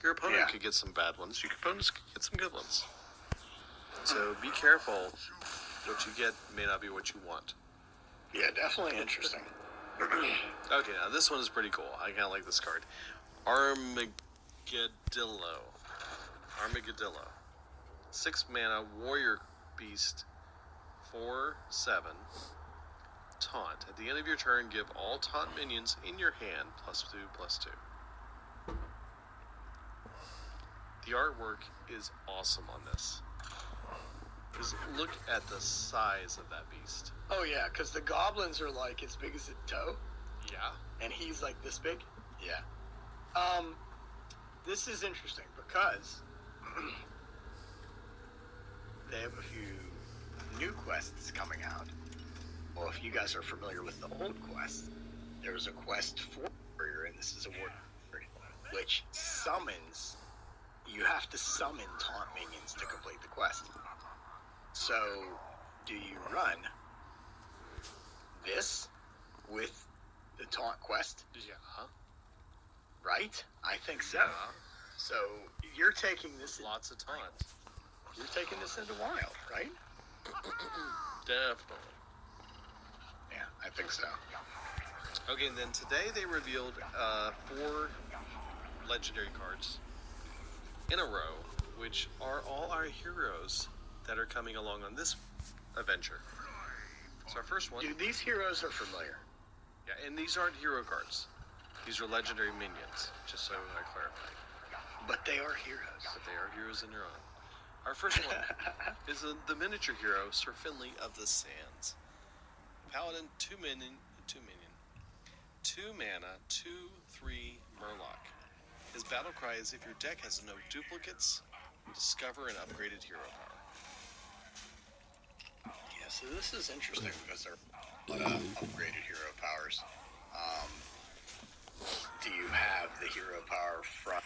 Speaker 1: Your opponent could get some bad ones. Your opponents could get some good ones. So, be careful. What you get may not be what you want.
Speaker 2: Yeah, definitely interesting.
Speaker 1: Okay, now this one is pretty cool. I kind of like this card. Armageddillo. 6 mana warrior beast. 4/7. Taunt. At the end of your turn, give all taunt minions in your hand +2/+2. The artwork is awesome on this. Just look at the size of that beast.
Speaker 2: Oh yeah, because the goblins are like as big as a toe,
Speaker 1: Yeah.
Speaker 2: and he's like this big. Yeah. This is interesting because they have a few new quests coming out. Well, if you guys are familiar with the old quest, there was a quest for warrior, and this is a warrior, which summons. You have to summon taunt minions to complete the quest. So, do you run this with the taunt quest?
Speaker 1: Yeah.
Speaker 2: Right? I think so. So you're taking this.
Speaker 1: Lots of taunt.
Speaker 2: You're taking this into wild, right?
Speaker 1: Definitely.
Speaker 2: Yeah, I think so.
Speaker 1: Okay, and then today they revealed 4 legendary cards in a row, which are all our heroes that are coming along on this adventure. So our first one,
Speaker 2: Dude, these heroes are familiar.
Speaker 1: yeah, and these aren't hero cards. These are legendary minions, just so I clarify.
Speaker 2: But they are heroes.
Speaker 1: But they are heroes in their own. Our first one is the miniature hero, Sir Finley of the Sands. Paladin, 2 mana, 2/3 Murloc. His battle cry is if your deck has no duplicates, discover an upgraded hero power.
Speaker 2: Yeah, so this is interesting because they're upgraded hero powers. Do you have the hero power from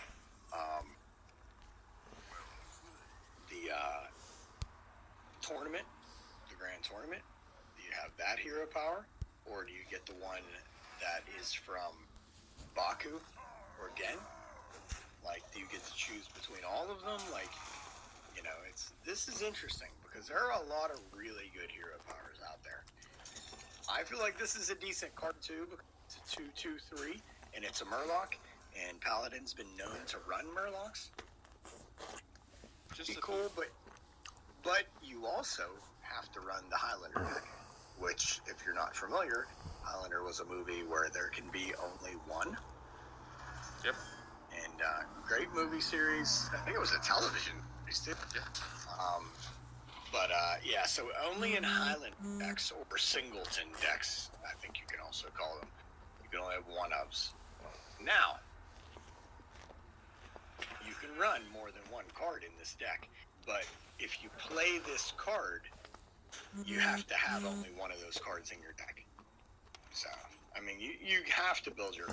Speaker 2: the tournament, the grand tournament? Do you have that hero power? Or do you get the one that is from Baku or Gen? Like, do you get to choose between all of them? Like, you know, this is interesting because there are a lot of really good hero powers out there. I feel like this is a decent card too because it's a 2/2/3 and it's a Murloc, and Paladin's been known to run Murlocs.
Speaker 1: Just
Speaker 2: Be
Speaker 1: a
Speaker 2: cool, but you also have to run the Highlander deck, which, if you're not familiar, Highlander was a movie where there can be only one.
Speaker 1: Yep.
Speaker 2: And great movie series. I think it was a television series too.
Speaker 1: Yeah.
Speaker 2: Yeah, so only in Highland decks or Singleton decks, I think you can also call them. You can only have one-ofs. Now, you can run more than one card in this deck, but if you play this card, you have to have only one of those cards in your deck. So, I mean, you have to build your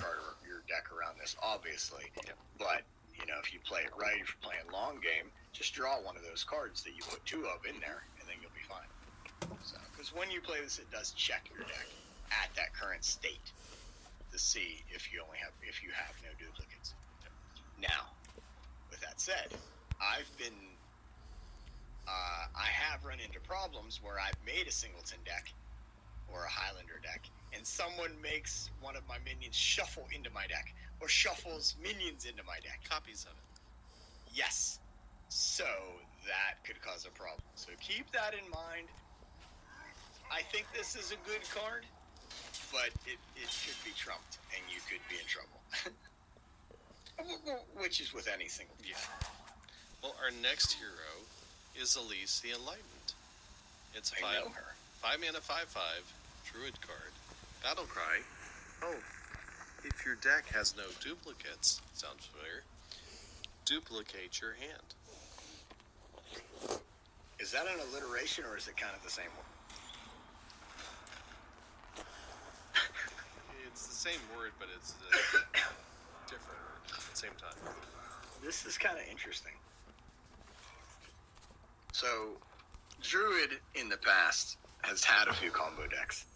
Speaker 2: deck around this, obviously.
Speaker 1: Yep.
Speaker 2: But, you know, if you play it right, if you're playing long game, just draw one of those cards that you put 2 of in there, and then you'll be fine. So, because when you play this, it does check your deck at that current state to see if you have no duplicates. Now, with that said, I have run into problems where I've made a Singleton deck or a Highlander deck, and someone makes one of my minions shuffle into my deck, or shuffles minions into my deck.
Speaker 1: Copies of it.
Speaker 2: Yes. So that could cause a problem. So keep that in mind. I think this is a good card, but it could be trumped, and you could be in trouble. Which is with any single.
Speaker 1: Yeah. Well, our next hero is Elise the Enlightened. It's
Speaker 2: I know her.
Speaker 1: 5-mana 5/5 Druid card. Battle Cry. Oh, if your deck has no duplicates, sounds familiar. Duplicate your hand.
Speaker 2: Is that an alliteration or is it kind of the same one?
Speaker 1: It's the same word, but it's a different word at the same time.
Speaker 2: This is kind of interesting. So, Druid in the past has had a few combo decks.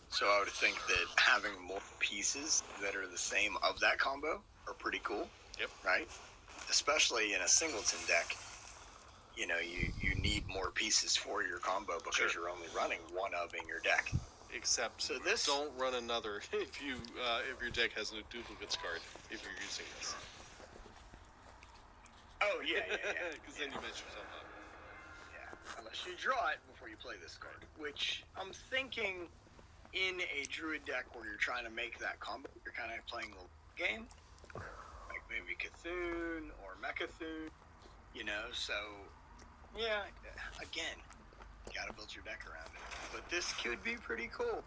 Speaker 2: So I would think that having more pieces that are the same of that combo are pretty cool.
Speaker 1: Yep.
Speaker 2: Right? Especially in a singleton deck. You know, you need more pieces for your combo because you're only running one of in your deck.
Speaker 1: Except,
Speaker 2: So this-
Speaker 1: don't run another if your deck has no duplicates card if you're using this.
Speaker 2: Oh, yeah.
Speaker 1: Because then you mess yourself up.
Speaker 2: Yeah, unless you draw it before you play this card. Which I'm thinking in a Druid deck where you're trying to make that combo, you're kind of playing the game. Like maybe Cthulhu or Mechathoon, you know, so yeah, again, you gotta build your deck around it. But this could be pretty cool.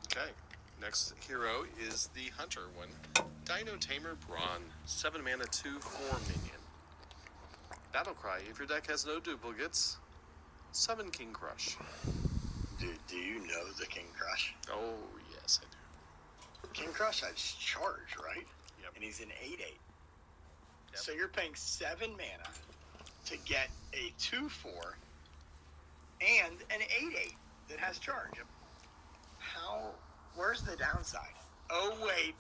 Speaker 1: Okay. Next hero is the Hunter one. Dino Tamer Brawn. 7-mana 2/4 minion. Battle Cry. If your deck has no duplicates, summon King Crush.
Speaker 2: Do you know the King Crush?
Speaker 1: Oh, yes, I do.
Speaker 2: King Crush has charge, right?
Speaker 1: Yep.
Speaker 2: And he's an 8/8.
Speaker 1: Yep.
Speaker 2: So you're paying 7 mana to get a 2/4 and an 8/8 that has charge.
Speaker 1: Yep.
Speaker 2: Where's the downside? Oh wait,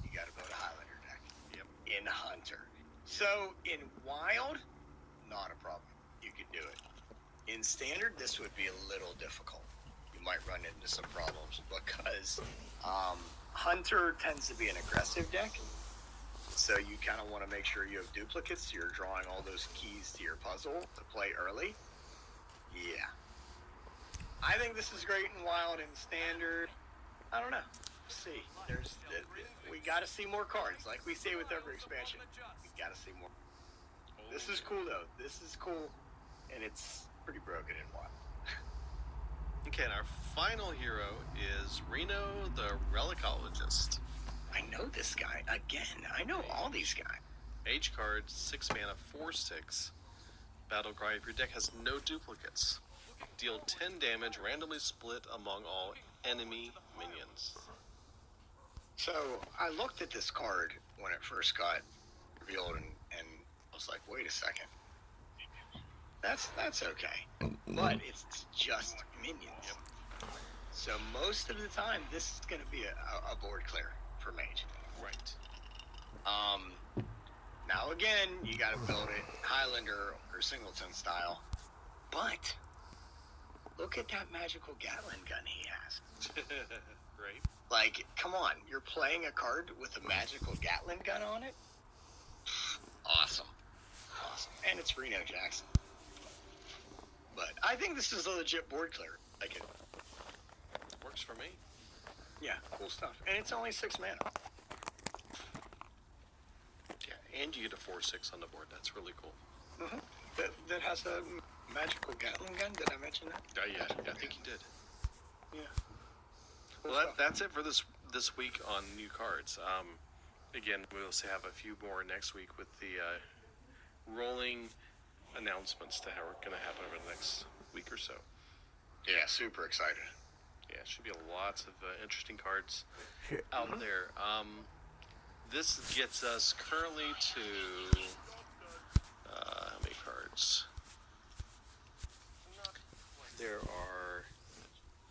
Speaker 2: you gotta build a Highlander deck.
Speaker 1: Yep.
Speaker 2: In Hunter. So in Wild, not a problem. You could do it. In Standard, this would be a little difficult. You might run into some problems because Hunter tends to be an aggressive deck. So you kind of want to make sure you have duplicates, so you're drawing all those keys to your puzzle to play early. Yeah. I think this is great in Wild and Standard. I don't know. We'll see. We got to see more cards, like we say with every expansion. We got to see more. This is cool though. This is cool, and it's pretty broken in Wild.
Speaker 1: Okay, and our final hero is Reno the Relicologist.
Speaker 2: I know this guy. Again, I know all these guys.
Speaker 1: H card, 6-mana 4/6. Battle Cry. If your deck has no duplicates, deal 10 damage randomly split among all enemy minions.
Speaker 2: So I looked at this card when it first got revealed, and I was like, wait a second. That's okay. But it's just minions. So most of the time, this is going to be a board clear for Mage.
Speaker 1: Right.
Speaker 2: Now again, you got to build it Highlander or Singleton style. But look at that magical Gatling gun he has.
Speaker 1: Right.
Speaker 2: Like, come on, you're playing a card with a magical Gatling gun on it? Awesome. And it's Reno Jackson. But I think this is a legit board clear. Like it.
Speaker 1: Works for me.
Speaker 2: Yeah, cool stuff. And it's only 6 mana.
Speaker 1: Yeah, and you get a 4/6 on the board. That's really cool.
Speaker 2: Mm-hmm. That has a magical Gatling gun. Did I mention that?
Speaker 1: Yeah, I think you did.
Speaker 2: Yeah.
Speaker 1: Well, that's it for this week on new cards. Again, we'll have a few more next week with the rolling announcements to how we're going to happen over the next week or so.
Speaker 2: Yeah, super excited.
Speaker 1: Yeah, should be lots of interesting cards out there. This gets us currently to how many cards? There are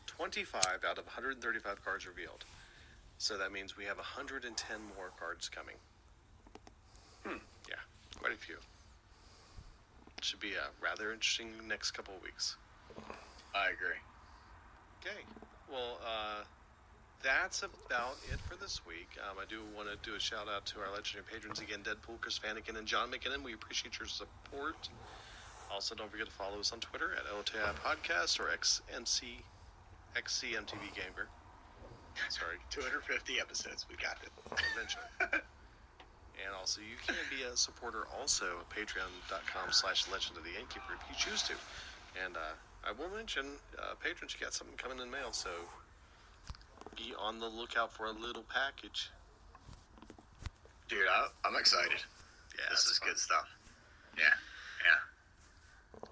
Speaker 1: 25 out of 135 cards revealed. So that means we have 110 more cards coming. Yeah, quite a few. Should be a rather interesting next couple of weeks.
Speaker 2: I agree.
Speaker 1: Okay, well, that's about it for this week. I do want to do a shout out to our legendary patrons again, Deadpool, Chris Fanikin, and John McKinnon. We appreciate your support. Also, don't forget to follow us on Twitter at LTI Podcast or XCMTV Gamer. Sorry.
Speaker 2: 250 episodes. We got it.
Speaker 1: Eventually. And also, you can be a supporter also at patreon.com/Legend of the Innkeeper if you choose to. And I will mention, patrons, you got something coming in the mail, so be on the lookout for a little package.
Speaker 2: Dude, I'm excited.
Speaker 1: Yeah,
Speaker 2: This
Speaker 1: it's
Speaker 2: is
Speaker 1: fun.
Speaker 2: good stuff. Yeah.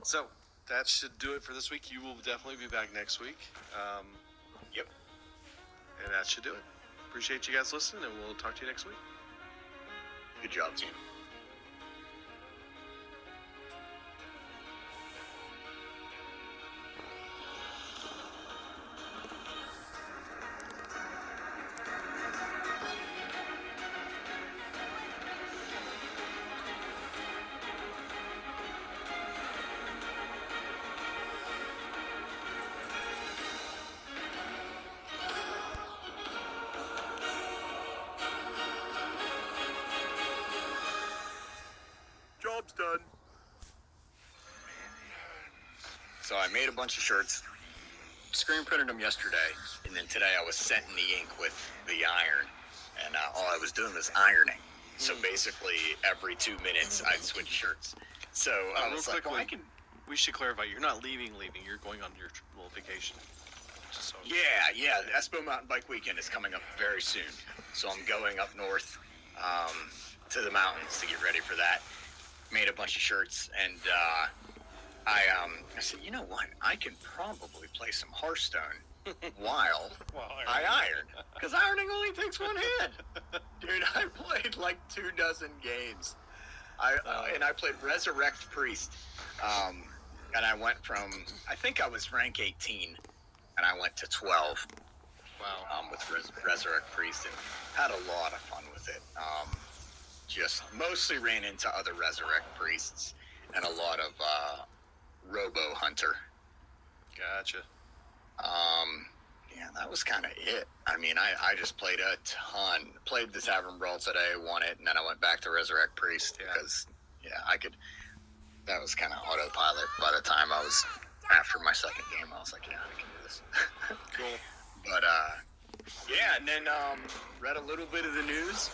Speaker 1: So that should do it for this week. You will definitely be back next week.
Speaker 2: Yep.
Speaker 1: And that should do it. Appreciate you guys listening, and we'll talk to you next week.
Speaker 2: Good job, team. Job's done. So I made a bunch of shirts, screen printed them yesterday, and then today I was setting the ink with the iron, and all I was doing was ironing. So basically, every 2 minutes I'd switch shirts. So I
Speaker 1: Real
Speaker 2: was like, well,
Speaker 1: quickly, we should clarify. You're not leaving. You're going on your little vacation. Just so
Speaker 2: yeah, the Espo Mountain Bike Weekend is coming up very soon. So I'm going up north to the mountains to get ready for that. Made a bunch of shirts, and I said, you know what? I can probably play some HearthStone while I iron, because ironing only takes one hand. Dude, I played like 24 games. And I played Resurrect Priest, and I went from, I think I was rank 18, and I went to 12.
Speaker 1: Wow.
Speaker 2: With Resurrect Priest, and had a lot of fun with it. Just mostly ran into other Resurrect Priests and a lot of Robo Hunter.
Speaker 1: Gotcha.
Speaker 2: Yeah, that was kind of it. I mean, I just played a ton. Played the Tavern Brawl today, won it, and then I went back to Resurrect Priest because, I could. That was kind of autopilot. By the time I was after my second game, I was like, yeah, I can do this.
Speaker 1: Cool.
Speaker 2: But and then read a little bit of the news.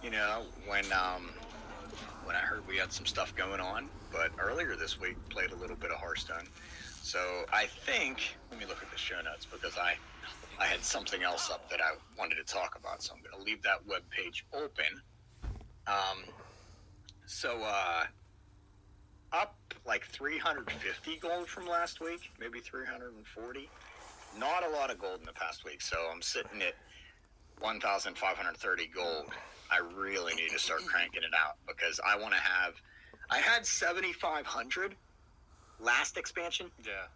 Speaker 2: You know, when I heard we had some stuff going on, but earlier this week played a little bit of Hearthstone. So I think, let me look at the show notes, because I had something else up that I wanted to talk about, so I'm going to leave that web page open. Up like 350 gold from last week, maybe 340. Not a lot of gold in the past week, so I'm sitting at 1,530 gold. I really need to start cranking it out, because I want to have. I had 7,500 last expansion.
Speaker 1: Yeah.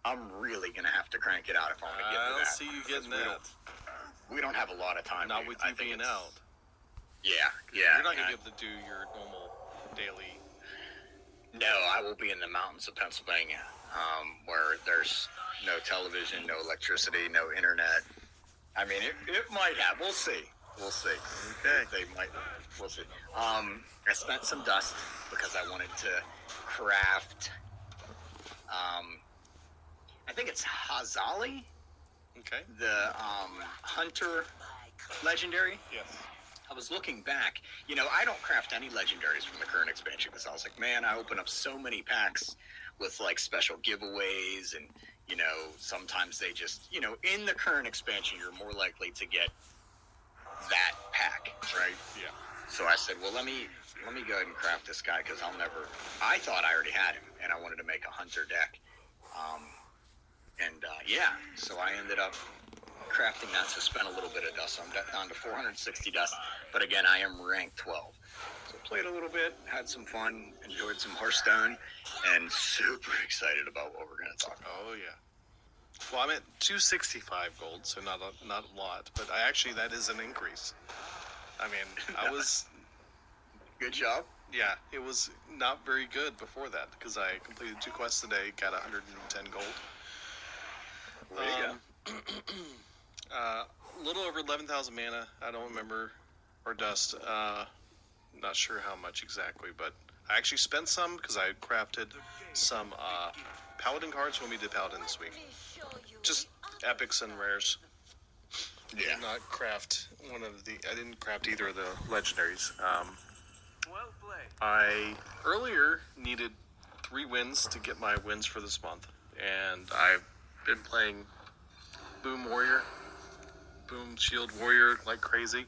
Speaker 2: I'm really gonna have to crank it out if I want to get to
Speaker 1: I don't
Speaker 2: that.
Speaker 1: see you getting
Speaker 2: because
Speaker 1: that.
Speaker 2: We don't have a lot of time.
Speaker 1: Not
Speaker 2: dude.
Speaker 1: with
Speaker 2: I
Speaker 1: you
Speaker 2: think
Speaker 1: being
Speaker 2: it's-
Speaker 1: out.
Speaker 2: Yeah.
Speaker 1: You're not
Speaker 2: and
Speaker 1: gonna be able to do your normal daily.
Speaker 2: No, I will be in the mountains of Pennsylvania, where there's no television, no electricity, no internet. I mean, it might have. We'll see. Okay. They might. We'll see. I spent some dust because I wanted to craft. I think it's Hazali,
Speaker 1: Okay.
Speaker 2: the Hunter legendary.
Speaker 1: Yes.
Speaker 2: I was looking back. You know, I don't craft any legendaries from the current expansion because I was like, man, I open up so many packs with like special giveaways, and you know, sometimes they just, you know, in the current expansion, you're more likely to get that pack, right?
Speaker 1: Yeah.
Speaker 2: So I said, well, let me go ahead and craft this guy, because I thought I already had him, and I wanted to make a hunter deck. So I ended up crafting that to spend a little bit of dust. So I'm down to 460 dust, but again, I am rank 12. So played a little bit, had some fun, enjoyed some Hearthstone, and super excited about what we're going to talk about.
Speaker 1: Oh yeah. Well, I'm at 265 gold, so not a lot, but that is an increase. I mean, I was.
Speaker 2: Good job.
Speaker 1: Yeah, it was not very good before that, because I completed 2 quests today, got 110 gold.
Speaker 2: There you go.
Speaker 1: A little over 11,000 mana. I don't remember, or dust. Not sure how much exactly, but I actually spent some because I crafted some paladin cards when we did paladin this week. Just epics and rares.
Speaker 2: Yeah.
Speaker 1: Did not craft I didn't craft either of the legendaries. I earlier needed 3 wins to get my wins for this month, and I've been playing Boom Warrior, Boom Shield Warrior like crazy.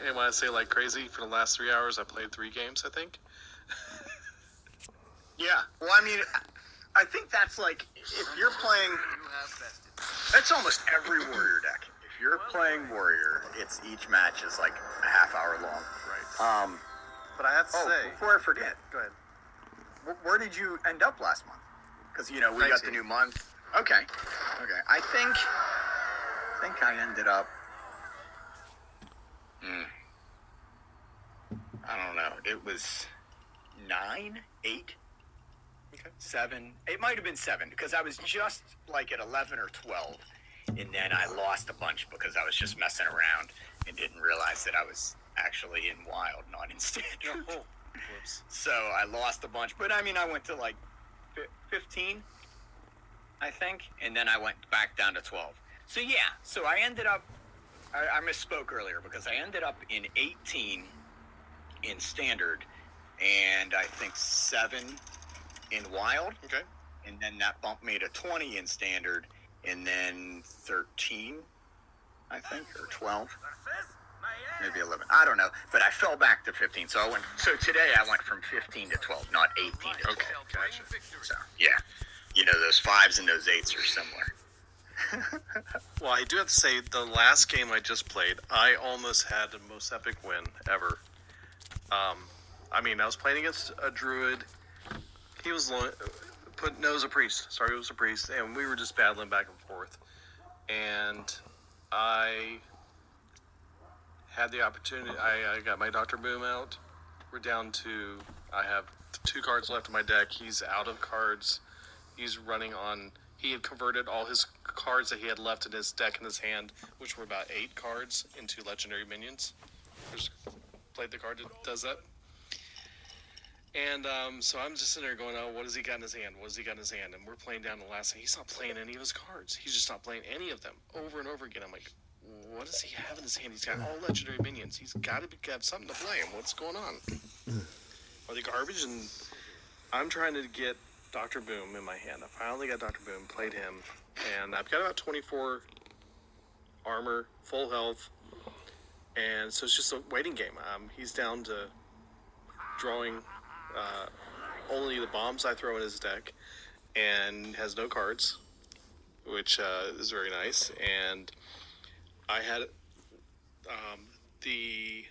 Speaker 1: And when I say like crazy, for the last 3 hours, I played 3 games, I think.
Speaker 2: Yeah. Well, I mean, I think that's like if you're playing. That's almost every warrior deck. If you're playing warrior, it's each match is like a half hour long.
Speaker 1: Right.
Speaker 3: But I have to say,
Speaker 2: before I forget,
Speaker 3: go ahead.
Speaker 2: where did you end up last month? Because we got the
Speaker 3: 19.
Speaker 2: new month. Okay. I think I ended up. I don't know. It was 9, 8,
Speaker 3: Okay.
Speaker 2: 7. It might have been 7 because I was just like at 11 or 12, and then I lost a bunch because I was just messing around and didn't realize that I was actually in wild, not in standard.
Speaker 3: Oh, whoops.
Speaker 2: So I lost a bunch, but I mean, I went to like 15, I think, and then I went back down to 12. So yeah, so I ended up, I misspoke earlier because I ended up in 18 in standard, and I think 7 in wild,
Speaker 1: Okay.
Speaker 2: and then that bumped me to 20 in standard, and then 13, I think, or 12. Maybe 11. I don't know. But I fell back to 15. So today I went from 15 to 12, not 18 to 12.
Speaker 1: Okay, gotcha.
Speaker 2: So, yeah. Those 5s and those 8s are similar.
Speaker 1: Well, I do have to say, the last game I just played, I almost had the most epic win ever. I mean, I was playing against a druid. He was it was a priest. Sorry, it was a priest, and we were just battling back and forth. And I had the opportunity. I got my Dr. Boom out. We're down to. I have 2 cards left in my deck. He's out of cards. He's running on. He had converted all his cards that he had left in his deck in his hand, which were about 8 cards, into legendary minions. Just played the card that does that. And so I'm just sitting there going, oh, what has he got in his hand? What has he got in his hand? And we're playing down the last thing. He's not playing any of his cards. He's just not playing any of them over and over again. I'm like, what does he have in his hand? He's got all legendary minions. He's got to have something to play. What's going on? Are they garbage? And I'm trying to get Dr. Boom in my hand. I finally got Dr. Boom, played him, and I've got about 24 armor, full health, and so it's just a waiting game. He's down to drawing only the bombs I throw in his deck, and has no cards, which is very nice. And I had the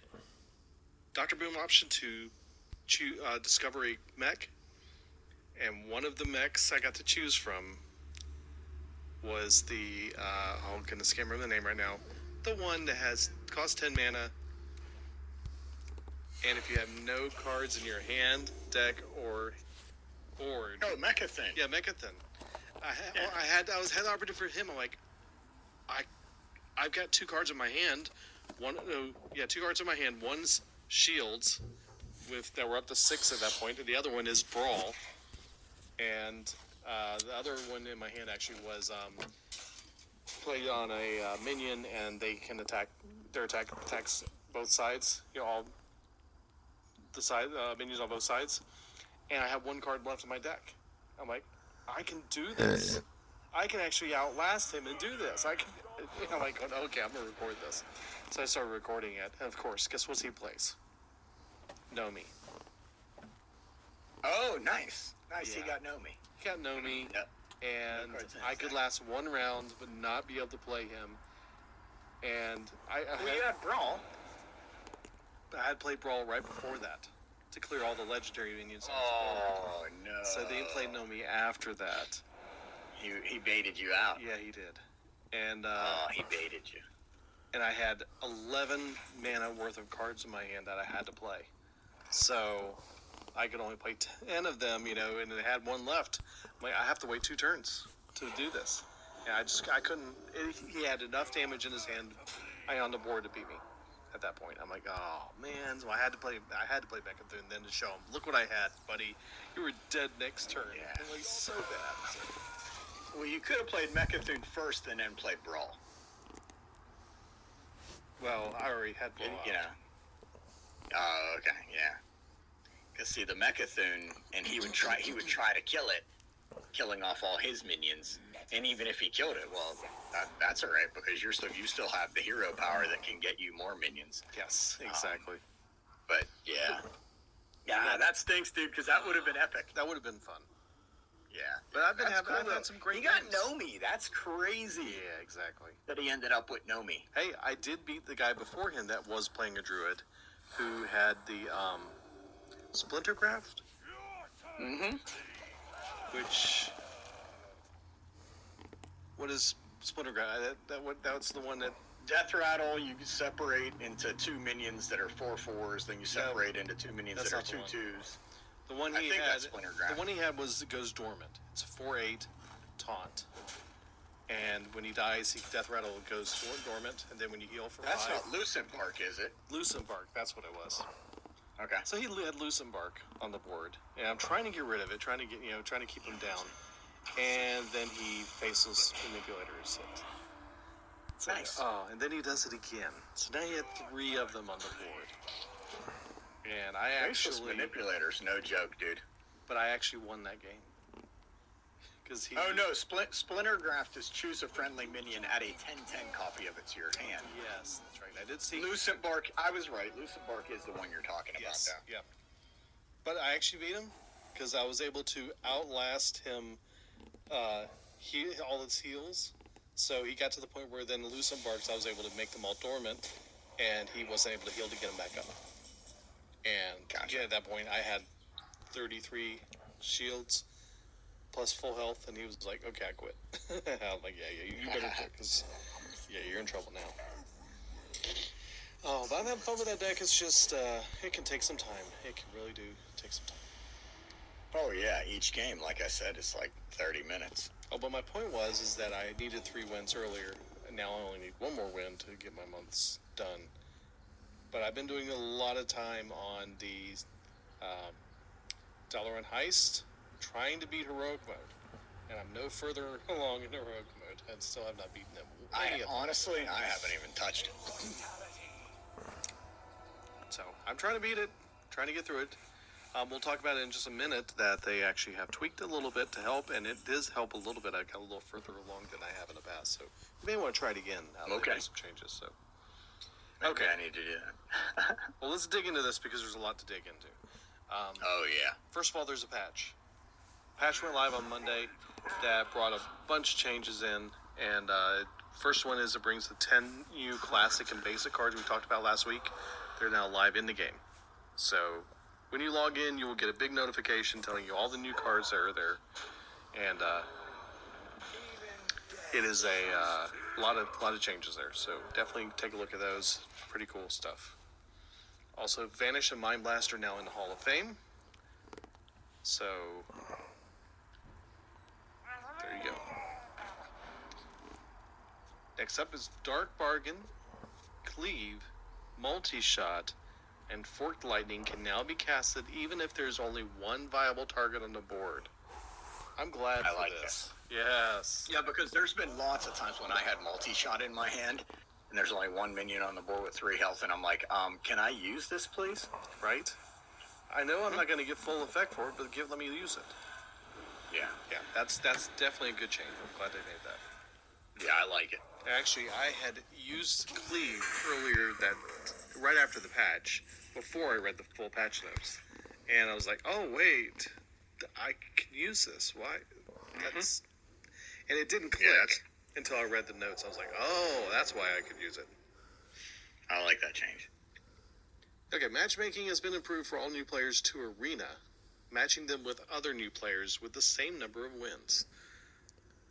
Speaker 1: Dr. Boom option to discover a mech, and one of the mechs I got to choose from was the oh goodness, can't remember the name right now. The one that costs 10 mana, and if you have no cards in your hand, deck, or board.
Speaker 2: Oh, Mechathin.
Speaker 1: Yeah, Mechathin. I was head operative for him. I'm like, I've got 2 cards in my hand. 2 cards in my hand. One's shields, that were up to 6 at that point, and the other one is brawl. And the other one in my hand actually was played on a minion, and they can attack. Their attack attacks both sides. All the side minions on both sides. And I have 1 card left in my deck. I'm like, I can do this. I can actually outlast him and do this. I'm like, okay, I'm gonna record this. So I started recording it, and of course, guess what he plays? Nomi.
Speaker 2: Oh, nice.
Speaker 1: Yeah.
Speaker 2: He got Nomi.
Speaker 1: He got Nomi,
Speaker 2: Yep.
Speaker 1: and
Speaker 2: No cards in
Speaker 1: I
Speaker 2: his
Speaker 1: could
Speaker 2: deck.
Speaker 1: last 1 round but not be able to play him. And
Speaker 2: Well, you had Brawl.
Speaker 1: I had played Brawl right before that to clear all the legendary minions on his board.
Speaker 2: Oh, no.
Speaker 1: So they played Nomi after that.
Speaker 2: He baited you out.
Speaker 1: Yeah, he did. And
Speaker 2: He baited you.
Speaker 1: and I had 11 mana worth of cards in my hand that I had to play. So I could only play 10 of them, and I had 1 left. I'm like, I have to wait 2 turns to do this. And I couldn't. He had enough damage in his hand on the board to beat me at that point. I'm like, oh man, so I had to play Mechathin then to show him, look what I had, buddy. You were dead next turn.
Speaker 2: Yeah.
Speaker 1: I'm like, so bad. So,
Speaker 2: Well, you could have played Mechathin first and then played Brawl.
Speaker 1: well, I already had Brawl out.
Speaker 2: Oh, okay, yeah. Because see, the Mechathin, and he would try to kill it, killing off all his minions. And even if he killed it, well, that's all right because you still have the hero power that can get you more minions.
Speaker 1: Yes, exactly.
Speaker 2: But yeah, that stinks, dude. Because that would have been epic.
Speaker 1: That would have been fun.
Speaker 2: Yeah,
Speaker 1: But I've
Speaker 2: cool,
Speaker 1: had some great
Speaker 2: He got
Speaker 1: games.
Speaker 2: Nomi. That's crazy.
Speaker 1: Yeah, exactly.
Speaker 2: That he ended up with Nomi.
Speaker 1: Hey, I did beat the guy before him that was playing a druid, who had the Splintercraft.
Speaker 2: Mm-hmm.
Speaker 1: Which, what is Splintercraft? That's the one that.
Speaker 2: Death Rattle, you separate into 2 minions that are 4/4s, then you separate into 2 minions
Speaker 1: that's
Speaker 2: that are
Speaker 1: not the
Speaker 2: 2/2s.
Speaker 1: The one
Speaker 2: I
Speaker 1: he
Speaker 2: think
Speaker 1: had,
Speaker 2: that's Splintercraft.
Speaker 1: the one he had was it goes dormant. It's a 4/8 taunt, and when he dies, Death Rattle goes dormant, and then when you heal for
Speaker 2: That's
Speaker 1: 5,
Speaker 2: not Lucent Bark, is it?
Speaker 1: Lucent Bark. That's what it was.
Speaker 2: Okay.
Speaker 1: So he had Lucent Bark on the board, and I'm trying to get rid of it, trying to keep him down, and then he faces manipulators.
Speaker 2: Nice.
Speaker 1: Oh, and then he does it again. So now he had 3 of them on the board, and I
Speaker 2: Faceless
Speaker 1: actually,
Speaker 2: manipulators, no joke, dude.
Speaker 1: but I actually won that game because he.
Speaker 2: Oh no, Splintercraft is choose a friendly minion, add a 10/10 copy of it to your hand.
Speaker 1: Yes, that's right. I did see.
Speaker 2: Lucent Bark, I was right. Lucent Bark is the one you're talking
Speaker 1: Yes,
Speaker 2: about now.
Speaker 1: yeah. But I actually beat him because I was able to outlast him. All his heals. So he got to the point where then the Lucent Barks, I was able to make them all dormant, and he wasn't able to heal to get them back up. And
Speaker 2: Gotcha.
Speaker 1: yeah, at that point, I had 33 shields plus full health, and he was like, "Okay, I quit." I'm like, "Yeah, you better quit, because you're in trouble now." Oh, but I'm having fun with that deck. It's just it can take some time. It can really do take some time.
Speaker 2: Oh yeah, each game, like I said, is like 30 minutes.
Speaker 1: Oh, but my point is that I needed 3 wins earlier, and now I only need 1 more win to get my months done. But I've been doing a lot of time on the Dalaran Heist, trying to beat Heroic Mode, and I'm no further along in Heroic Mode, and still have not beaten them.
Speaker 2: I haven't even touched it.
Speaker 1: So I'm trying to beat it, trying to get through it. We'll talk about it in just a minute, that they actually have tweaked it a little bit to help, and it does help a little bit. I got a little further along than I have in the past, so you may want to try it again.
Speaker 2: Okay.
Speaker 1: Some changes. So,
Speaker 2: Okay, I need to do that.
Speaker 1: well, let's dig into this because there's a lot to dig into.
Speaker 2: Oh yeah.
Speaker 1: First of all, there's a patch. Patch went live on Monday that brought a bunch of changes in, and first one is it brings the 10 new classic and basic cards we talked about last week. They're now live in the game. So when you log in, you will get a big notification telling you all the new cards that are there, and it is a lot of changes there. So definitely take a look at those. Pretty cool stuff. Also, Vanish and Mind Blast are now in the Hall of Fame. So there you go. Next up is Dark Bargain, Cleave, Multi-Shot, and Forked Lightning can now be casted even if there's only 1 viable target on the board. I'm glad
Speaker 2: I
Speaker 1: for
Speaker 2: like
Speaker 1: this. Yes.
Speaker 2: Yeah, because there's been lots of times when I had multi-shot in my hand, and there's only 1 minion on the board with 3 health, and I'm like, can I use this, please?
Speaker 1: Right? I know I'm not going to get full effect for it, but let me use it.
Speaker 2: Yeah.
Speaker 1: Yeah, that's definitely a good change. I'm glad they made that.
Speaker 2: Yeah, I like it.
Speaker 1: Actually, I had used Cleave earlier, that right after the patch, before I read the full patch notes, and I was like, "Oh wait, I can use this. Why?" That's and it didn't click until I read the notes. I was like, "Oh, that's why I could use it."
Speaker 2: I like that change.
Speaker 1: Okay, matchmaking has been improved for all new players to Arena, matching them with other new players with the same number of wins.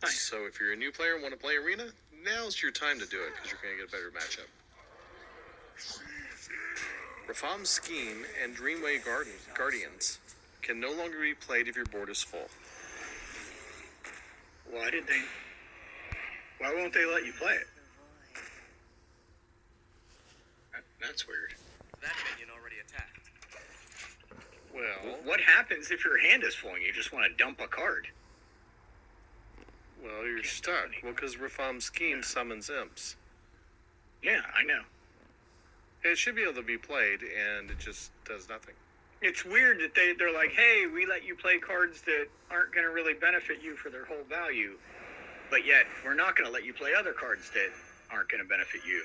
Speaker 2: Nice.
Speaker 1: So if you're a new player and want to play Arena, now's your time to do it because you're going to get a better matchup. Rafam's Scheme and Dreamway Guardians can no longer be played if your board is full.
Speaker 2: Why won't they let you play it? That's weird.
Speaker 7: That minion already attacked.
Speaker 1: Well,
Speaker 2: What happens if your hand is full and you just want to dump a card?
Speaker 1: you're stuck. Well, because Rafam's Scheme summons imps.
Speaker 2: Yeah, I know.
Speaker 1: It should be able to be played, and it just does nothing.
Speaker 8: it's weird that they're like, hey, we let you play cards that aren't going to really benefit you for their whole value, but yet we're not going to let you play other cards that aren't going to benefit you.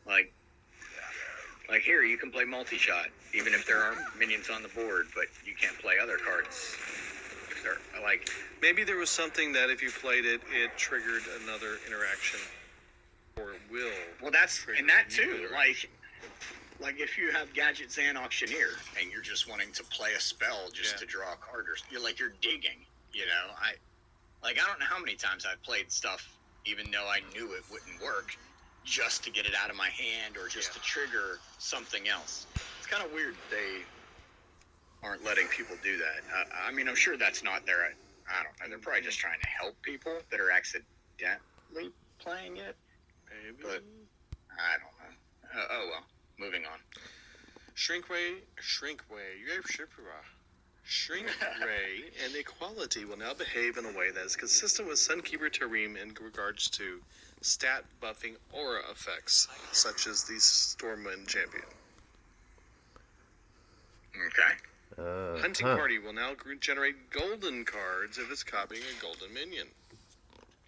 Speaker 8: Like here, you can play multi-shot, even if there aren't minions on the board, but you can't play other cards. If they're, like,
Speaker 1: Maybe there was something that if you played it, it triggered another interaction, or it will.
Speaker 2: Well, that's
Speaker 1: trigger
Speaker 2: and that
Speaker 1: a new
Speaker 2: too.
Speaker 1: interaction.
Speaker 2: Like if you have Gadget Zan Auctioneer and you're just wanting to play a spell just to draw a card, or you're digging. You know, I don't know how many times I've played stuff even though I knew it wouldn't work, just to get it out of my hand or just to trigger something else. It's kind of weird that they aren't letting people do that. I mean, I'm sure that's not their. I don't know. They're probably just trying to help people that are accidentally playing it.
Speaker 1: Maybe.
Speaker 2: But I don't know. Oh well. Moving on.
Speaker 1: Shrinkray, and Equality will now behave in a way that is consistent with Sunkeeper Tareem in regards to stat buffing aura effects, such as the Stormwind Champion.
Speaker 2: Okay.
Speaker 1: Hunting Party will now generate golden cards if it's copying a golden minion.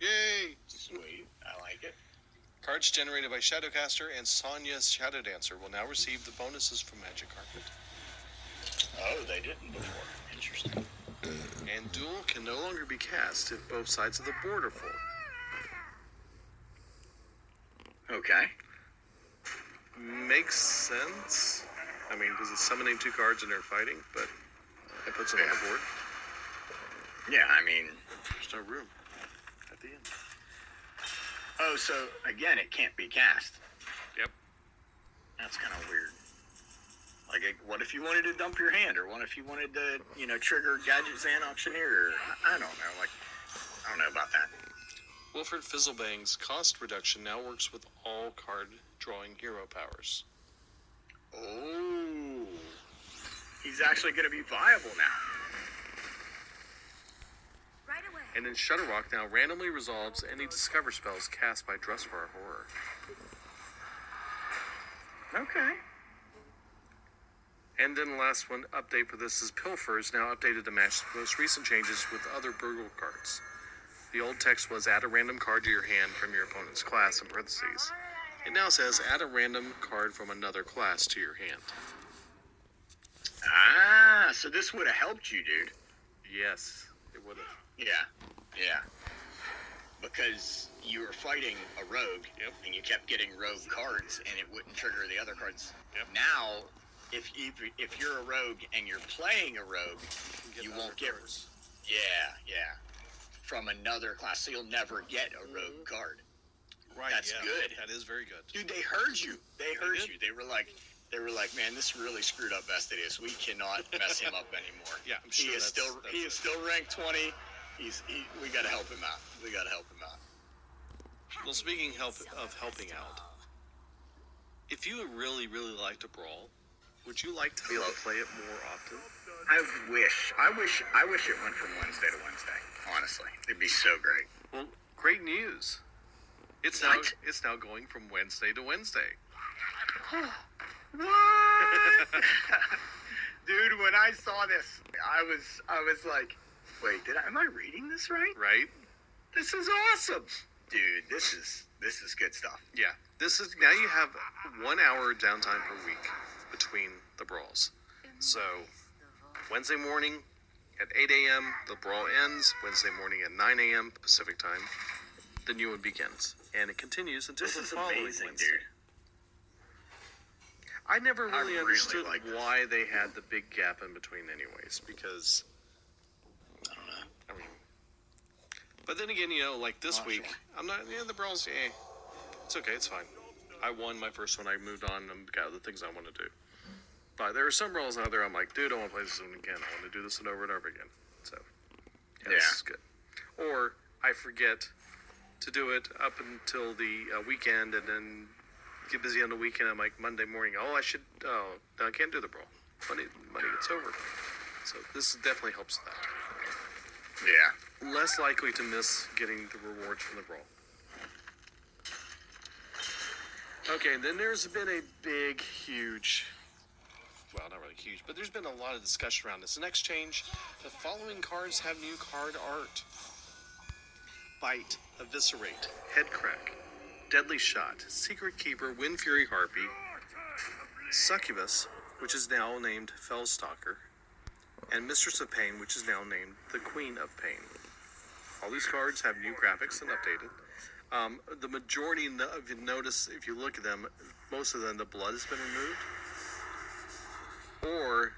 Speaker 1: Yay!
Speaker 2: Sweet. I like it.
Speaker 1: Cards generated by Shadowcaster and Sonya's Shadow Dancer will now receive the bonuses from Magic Carpet.
Speaker 2: Oh, they didn't before. Interesting.
Speaker 1: And Duel can no longer be cast if both sides of the board are full.
Speaker 2: Okay.
Speaker 1: Makes sense. I mean, because it's summoning 2 cards and they're fighting, but it puts them on the board.
Speaker 2: Yeah, I mean,
Speaker 1: There's no room at the end.
Speaker 2: oh, so again, it can't be cast.
Speaker 1: Yep.
Speaker 2: That's kind of weird. Like, what if you wanted to dump your hand, or what if you wanted to, trigger Gadget Zan Auctioneer? I don't know. Like, I don't know about that.
Speaker 1: Wilfred Fizzlebang's cost reduction now works with all card drawing hero powers.
Speaker 2: Oh, he's actually going to be viable now.
Speaker 6: Right away.
Speaker 1: And then Shutterrock now randomly resolves any Discover spells cast by Dressfar Horror.
Speaker 2: Okay.
Speaker 1: And then the last one update for this is Pilfer is now updated to match the most recent changes with other Burgle cards. The old text was add a random card to your hand from your opponent's class in parentheses. It now says add a random card from another class to your hand.
Speaker 2: Ah, so this would have helped you, dude.
Speaker 1: Yes, it would have.
Speaker 2: Yeah. Because you were fighting a rogue, and you kept getting rogue cards, and it wouldn't trigger the other cards.
Speaker 1: Yep.
Speaker 2: Now, if you're a rogue and you're playing a rogue, you won't get
Speaker 1: cards.
Speaker 2: Yeah. From another class, so you'll never get a rogue card.
Speaker 1: Right,
Speaker 2: That's good.
Speaker 1: That is very good.
Speaker 2: Dude, they heard you. They heard you. They were like, man, this really screwed up Vestidius. We cannot mess him up anymore.
Speaker 1: Yeah, I'm sure
Speaker 2: he is still ranked 20. We got to help him out.
Speaker 1: Well, speaking of helping out, if you really, really like to brawl, would you like to be able to play it more often?
Speaker 2: I wish it went from Wednesday to Wednesday. Honestly, it'd be so great.
Speaker 1: Well, great news. It's now going from Wednesday to Wednesday.
Speaker 2: What? Dude, when I saw this, I was like, wait, am I reading this right?
Speaker 1: Right?
Speaker 2: This is awesome. Dude, this is good stuff.
Speaker 1: Yeah. Now you have 1 hour downtime per week between the brawls. So, Wednesday morning at 8 a.m., the brawl ends. Wednesday morning at 9 a.m. Pacific time, the new one begins. And it continues until
Speaker 2: This
Speaker 1: the
Speaker 2: is
Speaker 1: following
Speaker 2: amazing,
Speaker 1: Wednesday.
Speaker 2: dude.
Speaker 1: I never really understood
Speaker 2: like this.
Speaker 1: why they had the big gap in between anyways, because,
Speaker 2: I don't know.
Speaker 1: I mean, but then again, like this week, I'm not, the brawls, it's okay, it's fine. I won my first one, I moved on, and got the things I want to do. But there are some brawls out there I'm like, dude, I want to play this one again, I want to do this one over and over again. So, this is good. Or, I forget to do it up until the weekend, and then get busy on the weekend. I'm like, Monday morning, no, I can't do the brawl. Monday it's over. So this definitely helps that.
Speaker 2: Yeah.
Speaker 1: Less likely to miss getting the rewards from the brawl. Okay, then there's been a big, huge well, not really huge, but there's been a lot of discussion around this. The next change, the following cards have new card art. Bite, Eviscerate, Head Crack, Deadly Shot, Secret Keeper, Wind Fury Harpy, Succubus, which is now named Fellstalker, and Mistress of Pain, which is now named the Queen of Pain. All these cards have new graphics and updated. The majority, if you notice, if you look at them, most of them, the blood has been removed, or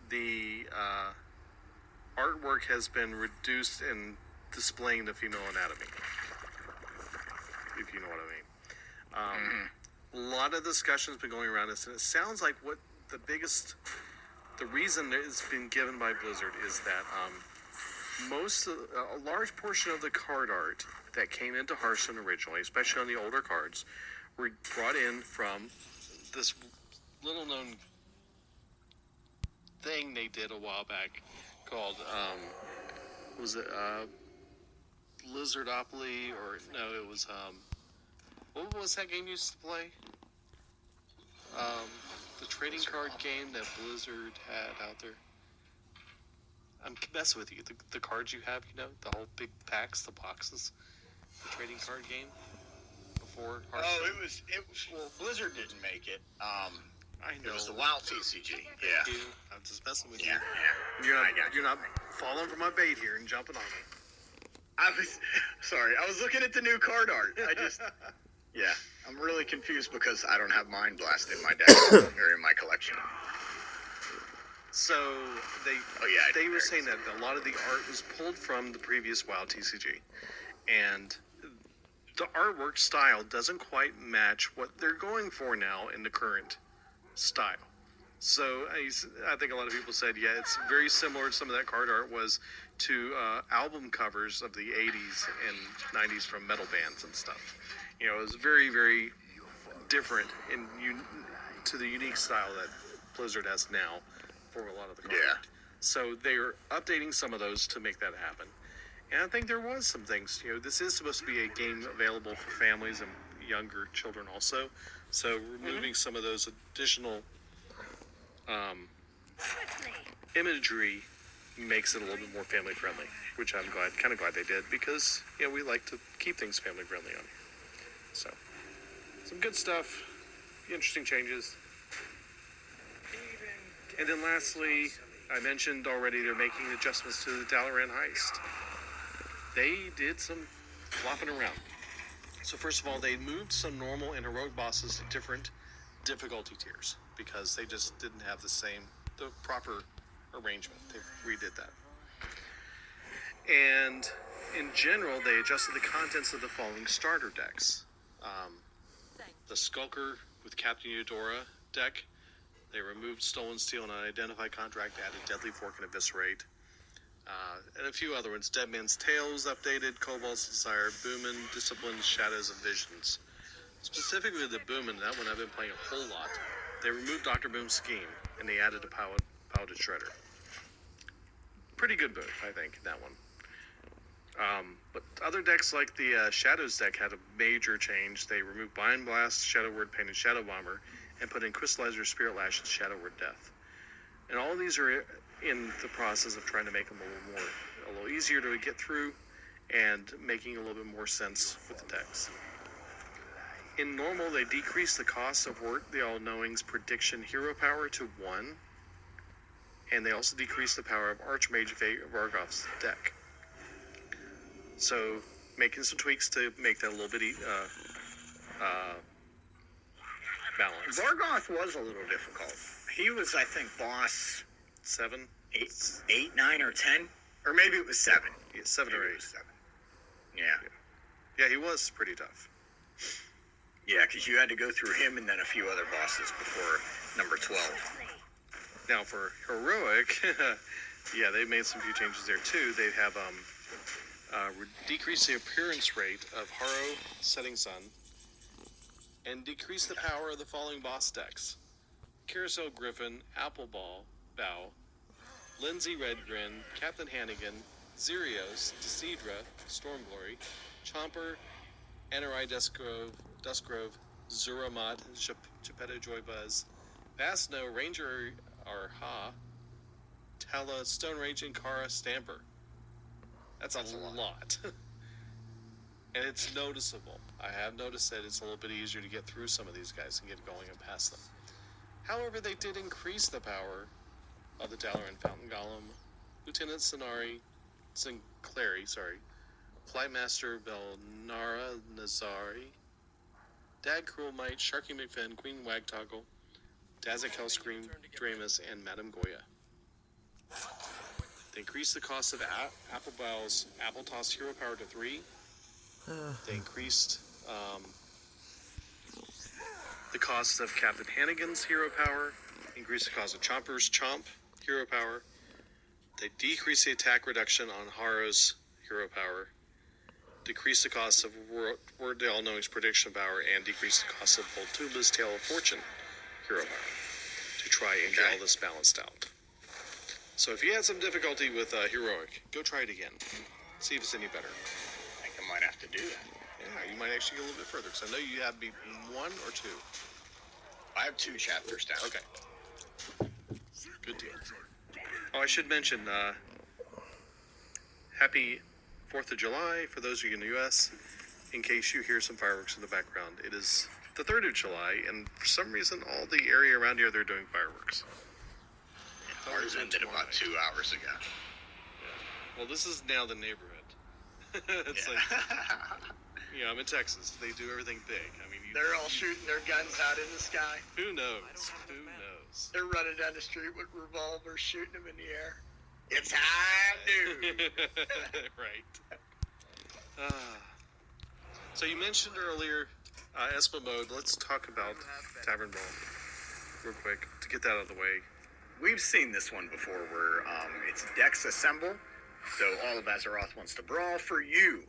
Speaker 1: the artwork has been reduced in displaying the female anatomy, if you know what I mean. A lot of discussion's been going around this, and it sounds like what the reason that it's been given by Blizzard is that a large portion of the card art that came into Hearthstone originally, especially on the older cards, were brought in from this little known thing they did a while back called was it Blizzardopoly, or no, it was what was that game you used to play? The trading card game that Blizzard had out there. I'm messing with you. The cards you have, the whole big packs, the boxes, the trading card game before Hearthstone.
Speaker 2: Oh, it was. Well, Blizzard didn't make it.
Speaker 1: I know.
Speaker 2: It was the WoW TCG.
Speaker 1: Thank you. I'm just messing with you.
Speaker 2: Yeah.
Speaker 1: You're not falling for my bait here and jumping on me.
Speaker 2: I was looking at the new card art. I'm really confused because I don't have Mind Blast in my deck or in my collection.
Speaker 1: So they were saying that a lot of the art was pulled from the previous WoW TCG, and the artwork style doesn't quite match what they're going for now in the current style. So I think a lot of people said, yeah, it's very similar to some of that card art was to album covers of the 80s and 90s from metal bands and stuff. It was very, very different to the unique style that Blizzard has now for a lot of the card art. So they are updating some of those to make that happen. And I think there was some things, this is supposed to be a game available for families and younger children also. So removing some of those additional imagery makes it a little bit more family friendly, which I'm kind of glad they did, because we like to keep things family friendly on here. So some good stuff, interesting changes. And then lastly, I mentioned already they're making adjustments to the Dalaran heist. They did some flopping around. So first of all, they moved some normal and heroic bosses to different difficulty tiers because they just didn't have the proper arrangement. They redid that. And in general, they adjusted the contents of the following starter decks. The Skulker with Captain Eudora deck. They removed Stolen Steel and Unidentified Contract, added Deadly Fork and Eviscerate. And a few other ones. Dead Man's Tale was updated, Cobalt's Desire, Boomin, Discipline, Shadows of Visions. Specifically the Boomin, that one I've been playing a whole lot. They removed Dr. Boom's Scheme, and they added a Paladin Shredder. Pretty good book, I think, that one. But other decks like the Shadows deck had a major change. They removed Bind Blast, Shadow Word Pain, and Shadow Bomber, and put in Crystallizer, Spirit Lash, and Shadow Word Death. And all of these are in the process of trying to make them a little easier to get through, and making a little bit more sense with the decks. In normal, they decreased the cost of Wort the All-Knowing's prediction hero power to 1, and they also decreased the power of Archmage Vargoth's deck. So, making some tweaks to make that a little bit balanced.
Speaker 8: Vargoth was a little difficult. He was, I think, boss
Speaker 1: 7?
Speaker 8: 8, 9, or 10, or maybe it was 7.
Speaker 1: Yeah, 7 or 8.
Speaker 8: 7.
Speaker 1: Yeah, he was pretty tough.
Speaker 8: Yeah, because you had to go through him and then a few other bosses before number 12.
Speaker 1: Now for heroic, yeah, they made some few changes there too. They have decreased the appearance rate of Harrow, Setting Sun, and decreased the power of the following boss decks: Carousel Griffin, Apple Bow, Lindsay Redgrin, Captain Hannigan, Xerios, Decidra, Stormglory, Chomper, Anurai Duskgrove, Zuramat, Geppetto Joybuzz, Basno, Ranger Arha, Tala, Stone Rage, and Kara Stamper. That's a lot. And it's noticeable. I have noticed that it's a little bit easier to get through some of these guys and get going and past them. However, they did increase the power of the Dalaran Fountain Golem, Lieutenant Sinclairy, Flightmaster Belnara Nazari, Dag Cruelmite, Sharky McFinn, Queen Wagtoggle, Dazak Hellscream, Dramus, and Madame Goya. They increased the cost of Apple Bowl's Apple Toss Hero Power to 3. They increased the cost of Captain Hannigan's Hero Power, increased the cost of Chomper's Chomp Hero Power. They decreased the attack reduction on Haro's Hero Power, decreased the cost of Word the All-Knowing's Prediction Power, and decreased the cost of Voltuba's Tale of Fortune Hero Power to try and get all this balanced out. So if you had some difficulty with Heroic, go try it again. See if it's any better.
Speaker 2: I think I might have to do that.
Speaker 1: Yeah, you might actually go a little bit further, because I know you have beat 1 or 2.
Speaker 2: I have 2 chapters down.
Speaker 1: Okay. Good deal. Oh, I should mention, happy 4th of July for those of you in the U.S. In case you hear some fireworks in the background. It is the 3rd of July, and for some reason, all the area around here, they're doing fireworks.
Speaker 2: Ours ended about 2 hours ago.
Speaker 1: Well, this is now the neighborhood. It's like, I'm in Texas. They do everything big. I mean,
Speaker 8: They're all shooting their guns out in the sky.
Speaker 1: who knows? Who knows?
Speaker 8: They're running down the street with revolvers, shooting them in the air. It's high noon.
Speaker 1: Right. So you mentioned earlier Espa mode. Let's talk about Tavern Brawl real quick to get that out of the way.
Speaker 8: We've seen this one before where it's decks assemble. So all of Azeroth wants to brawl for you.